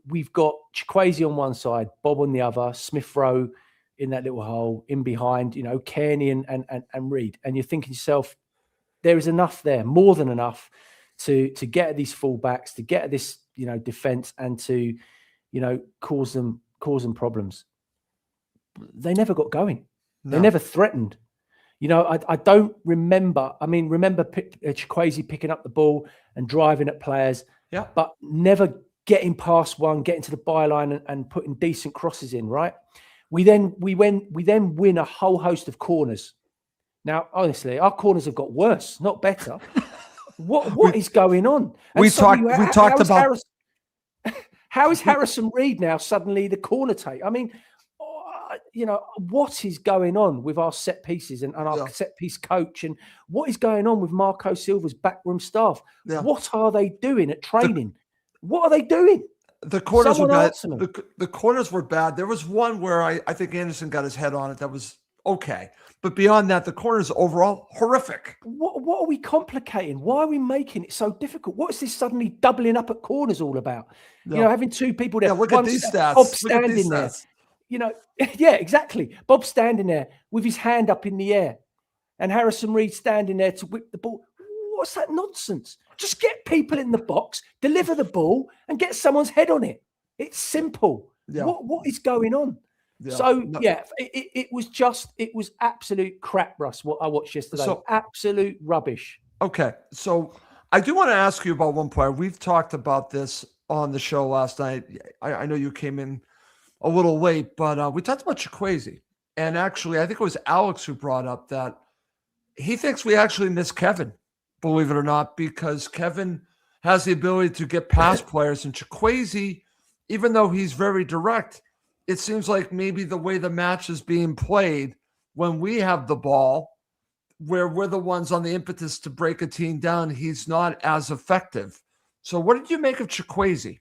we've got Chukwueze on one side, Bob on the other, Smith Rowe in that little hole, in behind, Kearney and Reed. And you're thinking to yourself, there is enough there, more than enough to get at these fullbacks, to get at this, defense and to, cause them problems. They never got going. No. They never threatened. I don't remember. I mean, remember Chukwueze picking up the ball and driving at players, but never getting past one, getting to the byline and putting decent crosses in, right? We then win a whole host of corners. Now, honestly, our corners have got worse, not better. What is going on? And how is Harrison Reed now suddenly the corner take? I mean, what is going on with our set pieces and our set piece coach, and what is going on with Marco Silva's backroom staff? Yeah. What are they doing at training? What are they doing? The corners Someone were answer bad. me. The corners were bad. There was one where I think Anderson got his head on it. That was okay. But beyond that, the corners overall, horrific. What are we complicating? Why are we making it so difficult? What is this suddenly doubling up at corners all about? No. Having two people there. Yeah, look at these stats. Bob standing there. Yeah, exactly. Bob standing there with his hand up in the air, and Harrison Reed standing there to whip the ball. What's that nonsense? Just get people in the box, deliver the ball, and get someone's head on it. It's simple. Yeah. What is going on? Yeah. So, it was absolute crap, Russ, what I watched yesterday. So, absolute rubbish. Okay. So I do want to ask you about one player. We've talked about this on the show last night. I know you came in a little late, but we talked about Chukwueze. And actually, I think it was Alex who brought up that he thinks we actually miss Kevin, believe it or not, because Kevin has the ability to get past players. And Chukwueze, even though he's very direct, it seems like maybe the way the match is being played when we have the ball, where we're the ones on the impetus to break a team down, he's not as effective. So what did you make of Chukwueze?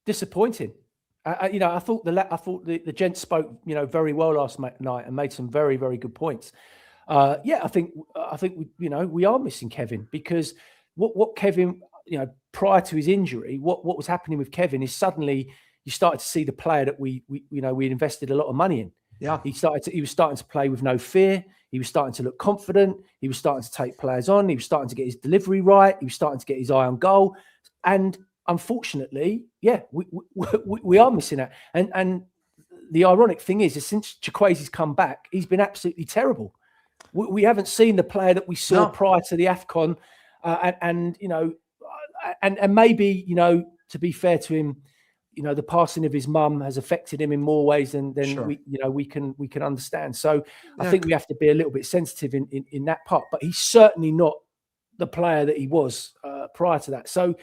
Disappointing. I thought the gent spoke, very well last night and made some very, very good points. I think we are missing Kevin, because what Kevin, prior to his injury, what was happening with Kevin is suddenly you started to see the player that we invested a lot of money in. Yeah, he was starting to play with no fear. He was starting to look confident. He was starting to take players on. He was starting to get his delivery right. He was starting to get his eye on goal. And unfortunately, we are missing that. And the ironic thing is since Chukwueze's come back, he's been absolutely terrible. We haven't seen the player that we saw prior to the AFCON, and maybe to be fair to him, the passing of his mum has affected him in more ways than sure. we can understand. So I think we have to be a little bit sensitive in that part. But he's certainly not the player that he was prior to that. So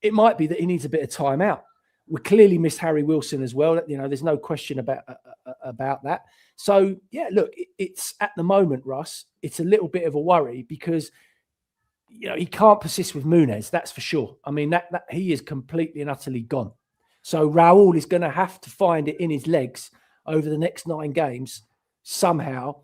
it might be that he needs a bit of time out. We clearly missed Harry Wilson as well. There's no question about that. So look, it's at the moment, Russ, it's a little bit of a worry because he can't persist with Muniz. That's for sure. I mean, that he is completely and utterly gone. So Raul is going to have to find it in his legs over the next 9 games somehow.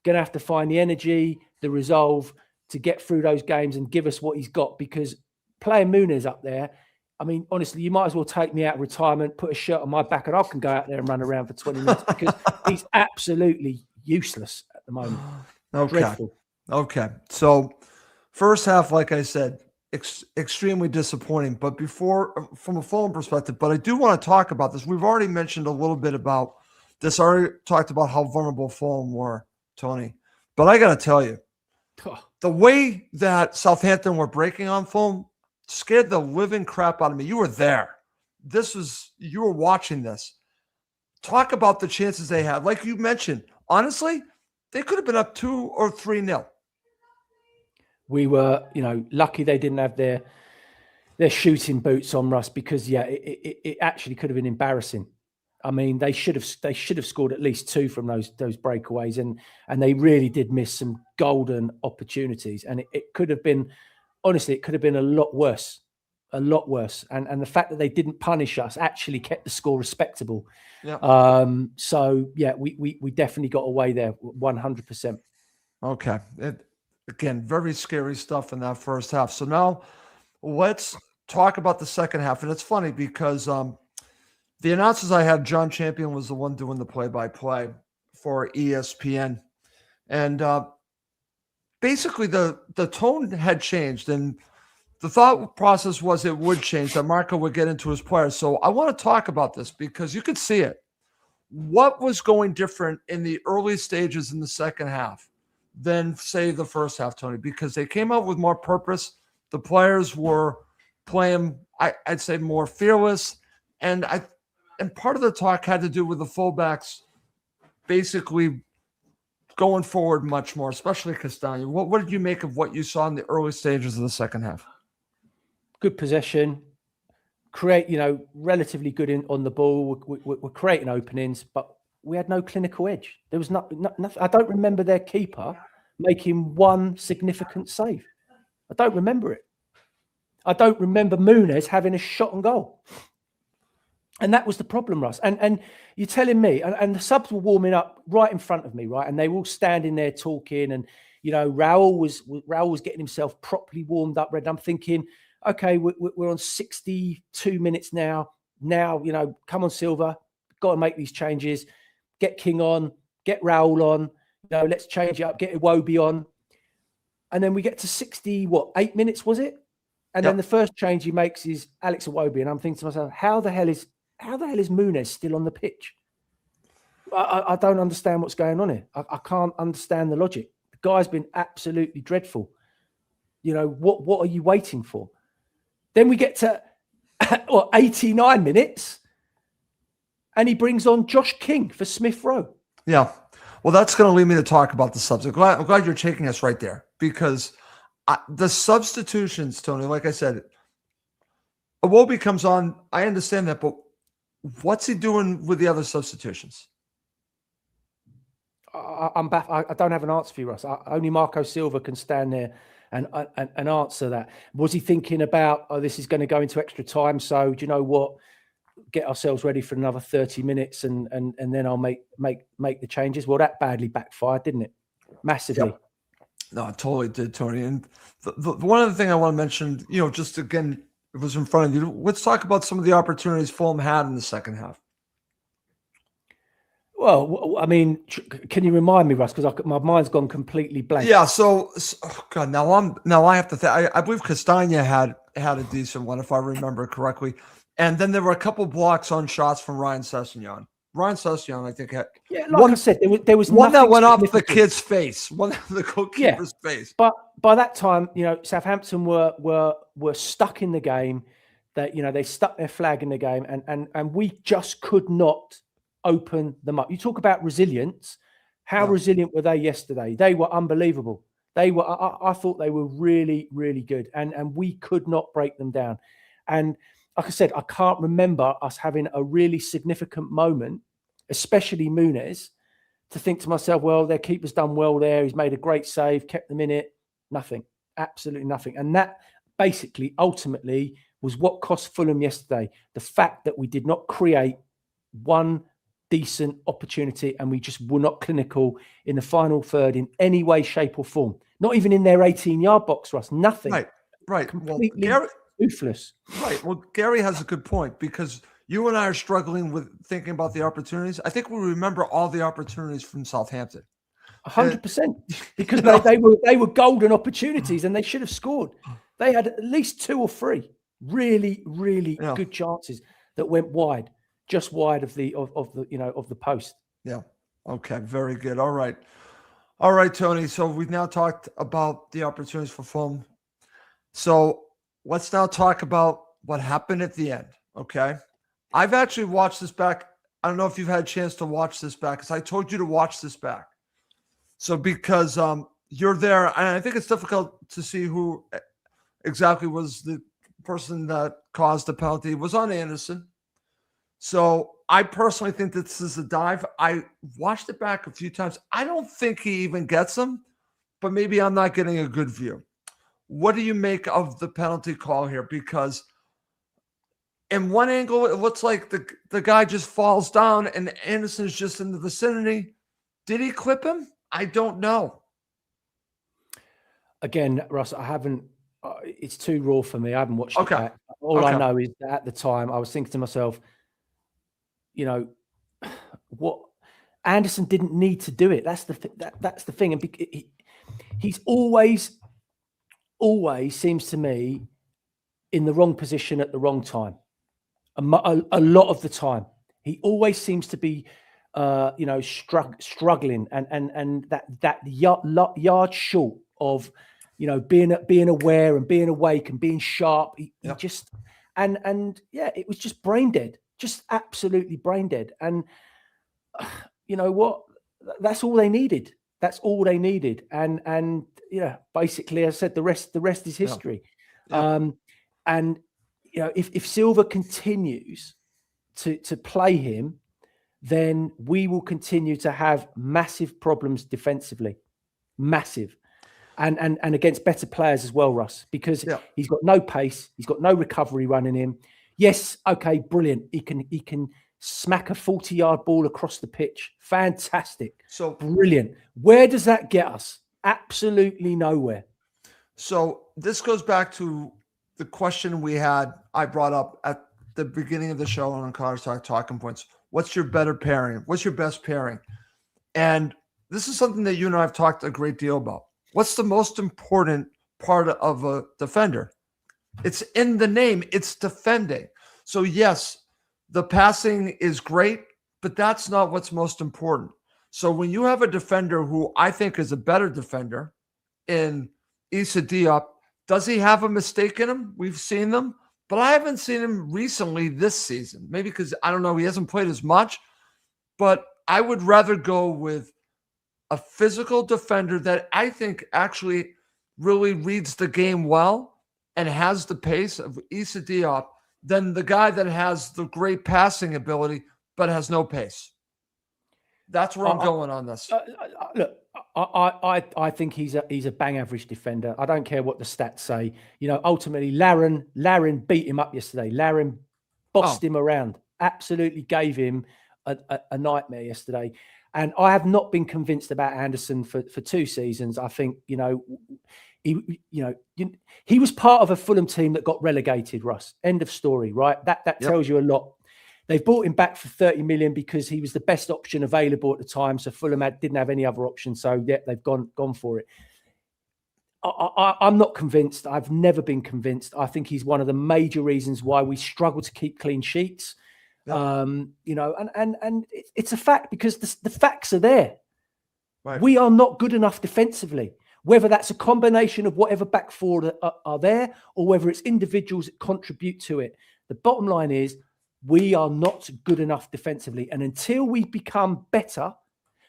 Going to have to find the energy, the resolve to get through those games and give us what he's got, because playing Muniz up there, I mean, honestly, you might as well take me out of retirement, put a shirt on my back, and I can go out there and run around for 20 minutes because he's absolutely useless at the moment. Okay. Dreadful. Okay. So first half, like I said, extremely disappointing. But from a Fulham perspective, but I do want to talk about this. We've already mentioned a little bit about this. I already talked about how vulnerable Fulham were, Tony. But I got to tell you, the way that Southampton were breaking on Fulham scared the living crap out of me. You were there. You were watching this. Talk about the chances they had. Like you mentioned, honestly, they could have been up 2 or 3-0. We were, lucky they didn't have their shooting boots on, Russ, because it actually could have been embarrassing. I mean, they should have scored at least 2 from those breakaways, and they really did miss some golden opportunities. And it could have been, honestly, it could have been a lot worse. And the fact that they didn't punish us actually kept the score respectable. Yeah. We definitely got away there 100%. Okay. Again, very scary stuff in that first half. So now let's talk about the second half. And it's funny because the announcers I had, John Champion was the one doing the play-by-play for ESPN. And basically the tone had changed. And the thought process was it would change, that Marco would get into his players. So I want to talk about this because you could see it. What was going different in the early stages in the second half than, say, the first half, Tony? Because they came out with more purpose. The players were playing, I'd say, more fearless. And part of the talk had to do with the fullbacks basically going forward much more, especially Castagna. What did you make of what you saw in the early stages of the second half? Good possession, create, relatively good on the ball. We're creating openings, but we had no clinical edge. There was nothing. I don't remember their keeper making one significant save. I don't remember it. I don't remember Muniz having a shot on goal. And that was the problem, Russ. And you're telling me, and the subs were warming up right in front of me, right? And they were all standing there talking, and Raul was getting himself properly warmed up. And I'm thinking, okay, we're on 62 minutes now. Now, come on, Silva, got to make these changes. Get King on, get Raul on. Let's change it up. Get Iwobi on. And then we get to 8 minutes, was it? And then the first change he makes is Alex Iwobi, and I'm thinking to myself, how the hell is Muniz still on the pitch? I don't understand what's going on here. I can't understand the logic. The guy's been absolutely dreadful. What are you waiting for? Then we get to 89 minutes, and he brings on Josh King for Smith Rowe. Yeah. Well, that's going to lead me to talk about the subs. I'm glad you're taking us right there, because the substitutions, Tony, like I said, Iwobi comes on. I understand that, but what's he doing with the other substitutions? I'm back. I don't have an answer for you, Russ. Only Marco Silva can stand there and answer that. Was he thinking about, this is going to go into extra time, so do you know what? Get ourselves ready for another 30 minutes and then I'll make the changes. Well, that badly backfired, didn't it? Massively. Yep. No, it totally did, Tony. And the one other thing I want to mention, just again, it was in front of you. Let's talk about some of the opportunities Fulham had in the second half. Well, I mean, can you remind me, Russ? Because my mind's gone completely blank. Yeah. So God, now I have to think. I believe Castagna had a decent one, if I remember correctly. And then there were a couple blocks on shots from Ryan Sessegnon. I think, had I said, there was one that went off the kid's face, one of the goalkeeper's face. But by that time, Southampton were stuck in the game. That they stuck their flag in the game, and we just could not open them up. You talk about resilience. How resilient were they yesterday? They were unbelievable. They were. I thought they were really, really good, and we could not break them down. And like I said, I can't remember us having a really significant moment, especially Muniz, to think to myself, well, their keeper's done well there. He's made a great save, kept them in it. Nothing, absolutely nothing. And that basically, ultimately, was what cost Fulham yesterday. The fact that we did not create one decent opportunity and we just were not clinical in the final third in any way, shape or form. Not even in their 18-yard box, Russ. Nothing. Right. Completely toothless. Right. Well, Gary has a good point, because you and I are struggling with thinking about the opportunities. I think we remember all the opportunities from Southampton. 100%, because they were golden opportunities and they should have scored. They had at least 2 or 3 really, really good chances that went wide, just wide of the post. Yeah. Okay. Very good. All right, Tony. So we've now talked about the opportunities for Fulham. So let's now talk about what happened at the end. Okay. I've actually watched this back. I don't know if you've had a chance to watch this back, because I told you to watch this back. So because you're there, and I think it's difficult to see who exactly was the person that caused the penalty. It was on Anderson. So I personally think this is a dive. I watched it back a few times. I don't think he even gets him, but maybe I'm not getting a good view. What do you make of the penalty call here? Because in one angle, it looks like the guy just falls down and Anderson's just in the vicinity. Did he clip him? I don't know. Again, Russ, I haven't. It's too raw for me. I haven't watched it back. All I know is that at the time, I was thinking to myself, what Anderson didn't need to do it. That's the thing. And he's always seems to me in the wrong position at the wrong time. A lot of the time, he always seems to be, struggling and that yard short of, being aware and being awake and being sharp. He just it was just brain dead, just absolutely brain dead. And you know what? That's all they needed. And basically, as I said, the rest is history. Yeah. And if Silva continues to play him, then we will continue to have massive problems defensively, massive, and against better players as well, Russ, because he's got no pace, he's got no recovery running him. Yes, okay, brilliant. He can smack a 40-yard ball across the pitch. Fantastic. So brilliant. Where does that get us? Absolutely nowhere. So this goes back to the question I brought up at the beginning of the show on Cottage Talking Points. What's your better pairing? What's your best pairing? And this is something that you and I have talked a great deal about. What's the most important part of a defender? It's in the name. It's defending. So yes, the passing is great, but that's not what's most important. So when you have a defender who I think is a better defender in Issa Diop, does he have a mistake in him? We've seen them, but I haven't seen him recently this season. Maybe because, I don't know, he hasn't played as much, but I would rather go with a physical defender that I think actually really reads the game well and has the pace of Issa Diop than the guy that has the great passing ability but has no pace. That's where I'm going on this. Look, I think he's a bang average defender. I don't care what the stats say. You know, ultimately, Larin beat him up yesterday. Larin bossed him around. Absolutely gave him a nightmare yesterday. And I have not been convinced about Anderson for 2 seasons. I think, he was part of a Fulham team that got relegated, Russ. End of story, right? That tells you a lot. They've bought him back for 30 million because he was the best option available at the time. So Fulham didn't have any other option. So yeah, they've gone for it. I'm not convinced. I've never been convinced. I think he's one of the major reasons why we struggle to keep clean sheets. Yeah. And it's a fact because the facts are there. Right. We are not good enough defensively. Whether that's a combination of whatever back four are there or whether it's individuals that contribute to it. The bottom line is we are not good enough defensively. And until we become better,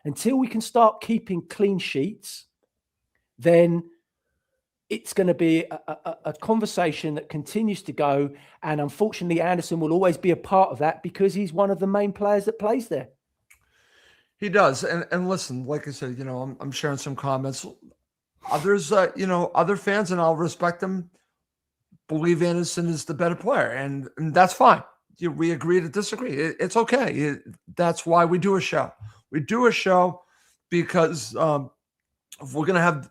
until we can start keeping clean sheets, then it's going to be a conversation that continues to go. And unfortunately, Anderson will always be a part of that because he's one of the main players that plays there. He does. And listen, like I said, I'm sharing some comments. Others, other fans, and I'll respect them, believe Anderson is the better player. And that's fine. We agree to disagree. It's okay. That's why we do a show. We do a show because if we're going to have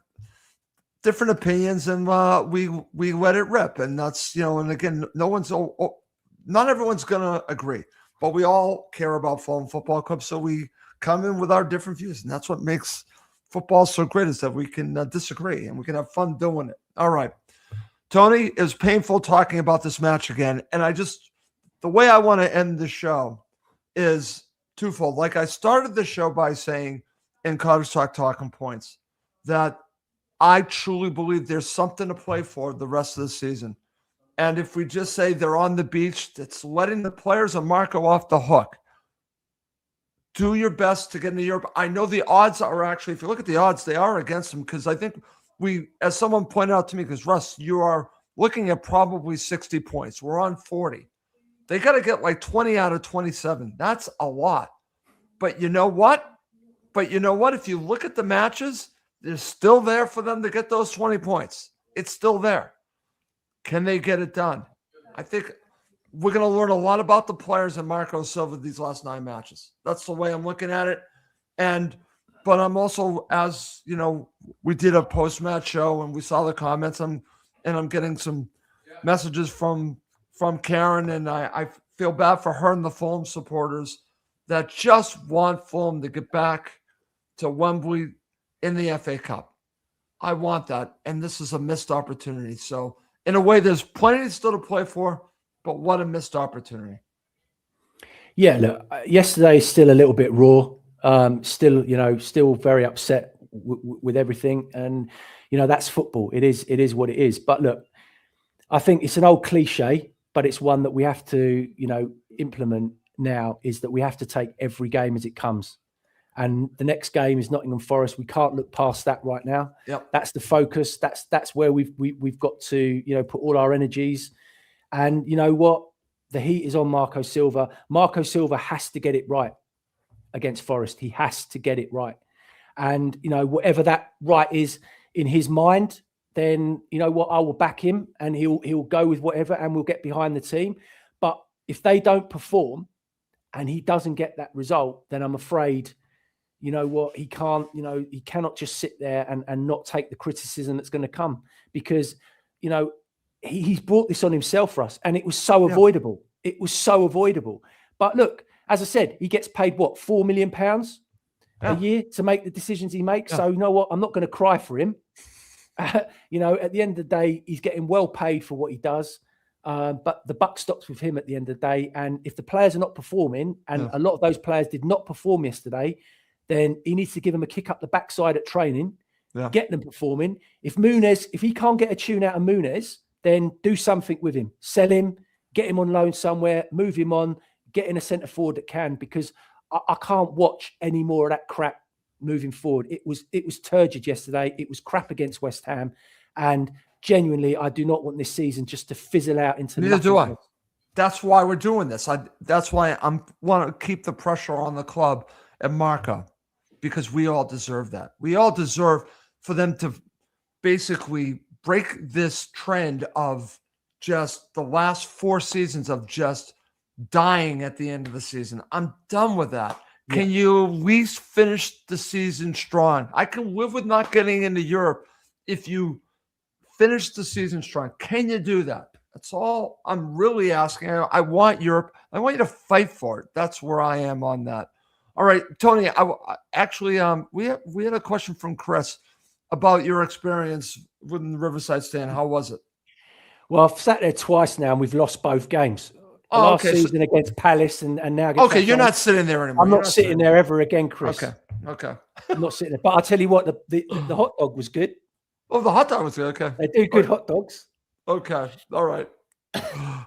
different opinions and we let it rip. And that's, and again, not everyone's going to agree, but we all care about Fulham Football Club. So we come in with our different views. And that's what makes football so great is that we can disagree and we can have fun doing it. All right. Tony, it was painful talking about this match again. And the way I want to end the show is twofold. Like I started the show by saying in Cottage Talking Points that I truly believe there's something to play for the rest of the season. And if we just say they're on the beach, it's letting the players of Marco off the hook. Do your best to get into Europe. I know the odds are actually, if you look at the odds, they are against them because I think as someone pointed out to me, because Russ, you are looking at probably 60 points. We're on 40. They got to get like 20 out of 27. That's a lot. But you know what? If you look at the matches, they're still there for them to get those 20 points. It's still there. Can they get it done? I think we're going to learn a lot about the players and Marco Silva these last 9 matches. That's the way I'm looking at it. But I'm also, as we did a post-match show and we saw the comments, and I'm getting some messages from Karen, and I feel bad for her and the Fulham supporters that just want Fulham to get back to Wembley in the FA Cup. I want that, and this is a missed opportunity. So in a way, there's plenty still to play for, but what a missed opportunity. Yeah, look, yesterday is still a little bit raw. Still very upset with everything. And, that's football. It is what it is. But look, I think it's an old cliche, but it's one that we have to, implement now, is that we have to take every game as it comes. And the next game is Nottingham Forest. We can't look past that right now. Yep. That's the focus. That's where we've got to, put all our energies. And you know what? The heat is on Marco Silva. Marco Silva has to get it right. against Forest. He has to get it right. And, whatever that right is in his mind, then, I will back him and he'll go with whatever and we'll get behind the team. But if they don't perform and he doesn't get that result, then I'm afraid, he can't, he cannot just sit there and not take the criticism that's going to come because, he's brought this on himself for us and it was so avoidable. It was so avoidable. But look, as I said, he gets paid what, £4 million a year to make the decisions he makes. So you know what? I'm not going to cry for him. At the end of the day, he's getting well paid for what he does. But the buck stops with him at the end of the day. And if the players are not performing, and a lot of those players did not perform yesterday, then he needs to give them a kick up the backside at training, get them performing. If he can't get a tune out of Muniz, then do something with him. Sell him, get him on loan somewhere, move him on, get in a centre forward that can, because I can't watch any more of that crap moving forward. It was turgid yesterday. It was crap against West Ham. And genuinely, I do not want this season just to fizzle out into Neither do I. That's why we're doing this. That's why I want to keep the pressure on the club and Marco, because we all deserve that. We all deserve for them to basically break this trend of just the last 4 seasons of just dying at the end of the season. I'm done with that. Yeah. Can you at least finish the season strong? I can live with not getting into Europe if you finish the season strong. Can you do that? That's all I'm really asking. I want Europe. I want you to fight for it. That's where I am on that. All right, Tony, we had a question from Chris about your experience within the Riverside stand. How was it? Well, I've sat there twice now and we've lost both games. Last season against Palace and now against Okay, you're not sitting there anymore. I'm not sitting there ever again, Chris. Okay. I'm not sitting there. But I'll tell you what, the hot dog was good. Oh, the hot dog was good. Okay. They do good hot dogs. Okay. All right.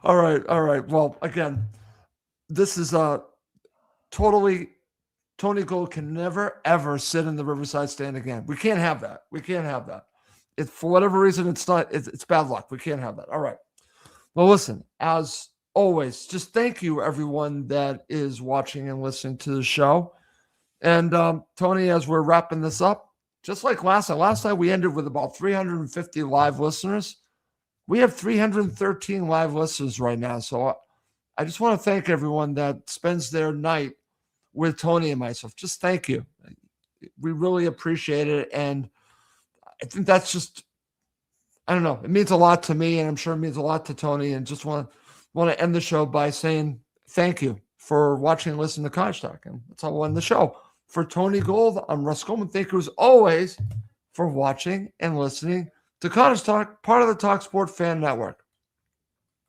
All right. Well, again, this is totally Tony Gold can never, ever sit in the Riverside stand again. We can't have that. If for whatever reason it's bad luck. We can't have that. All right. Well, listen, as always, just thank you, everyone that is watching and listening to the show. And Tony, as we're wrapping this up, just like last time we ended with about 350 live listeners. We have 313 live listeners right now. So I just want to thank everyone that spends their night with Tony and myself. Just thank you. We really appreciate it. And I think that's just, I don't know, it means a lot to me, and I'm sure it means a lot to Tony. And just want to end the show by saying thank you for watching and listening to Cottage Talk. And that's how we'll end the show. For Tony Gold, I'm Russ Coleman. Thank you as always for watching and listening to Cottage Talk, part of the TalkSport Fan Network.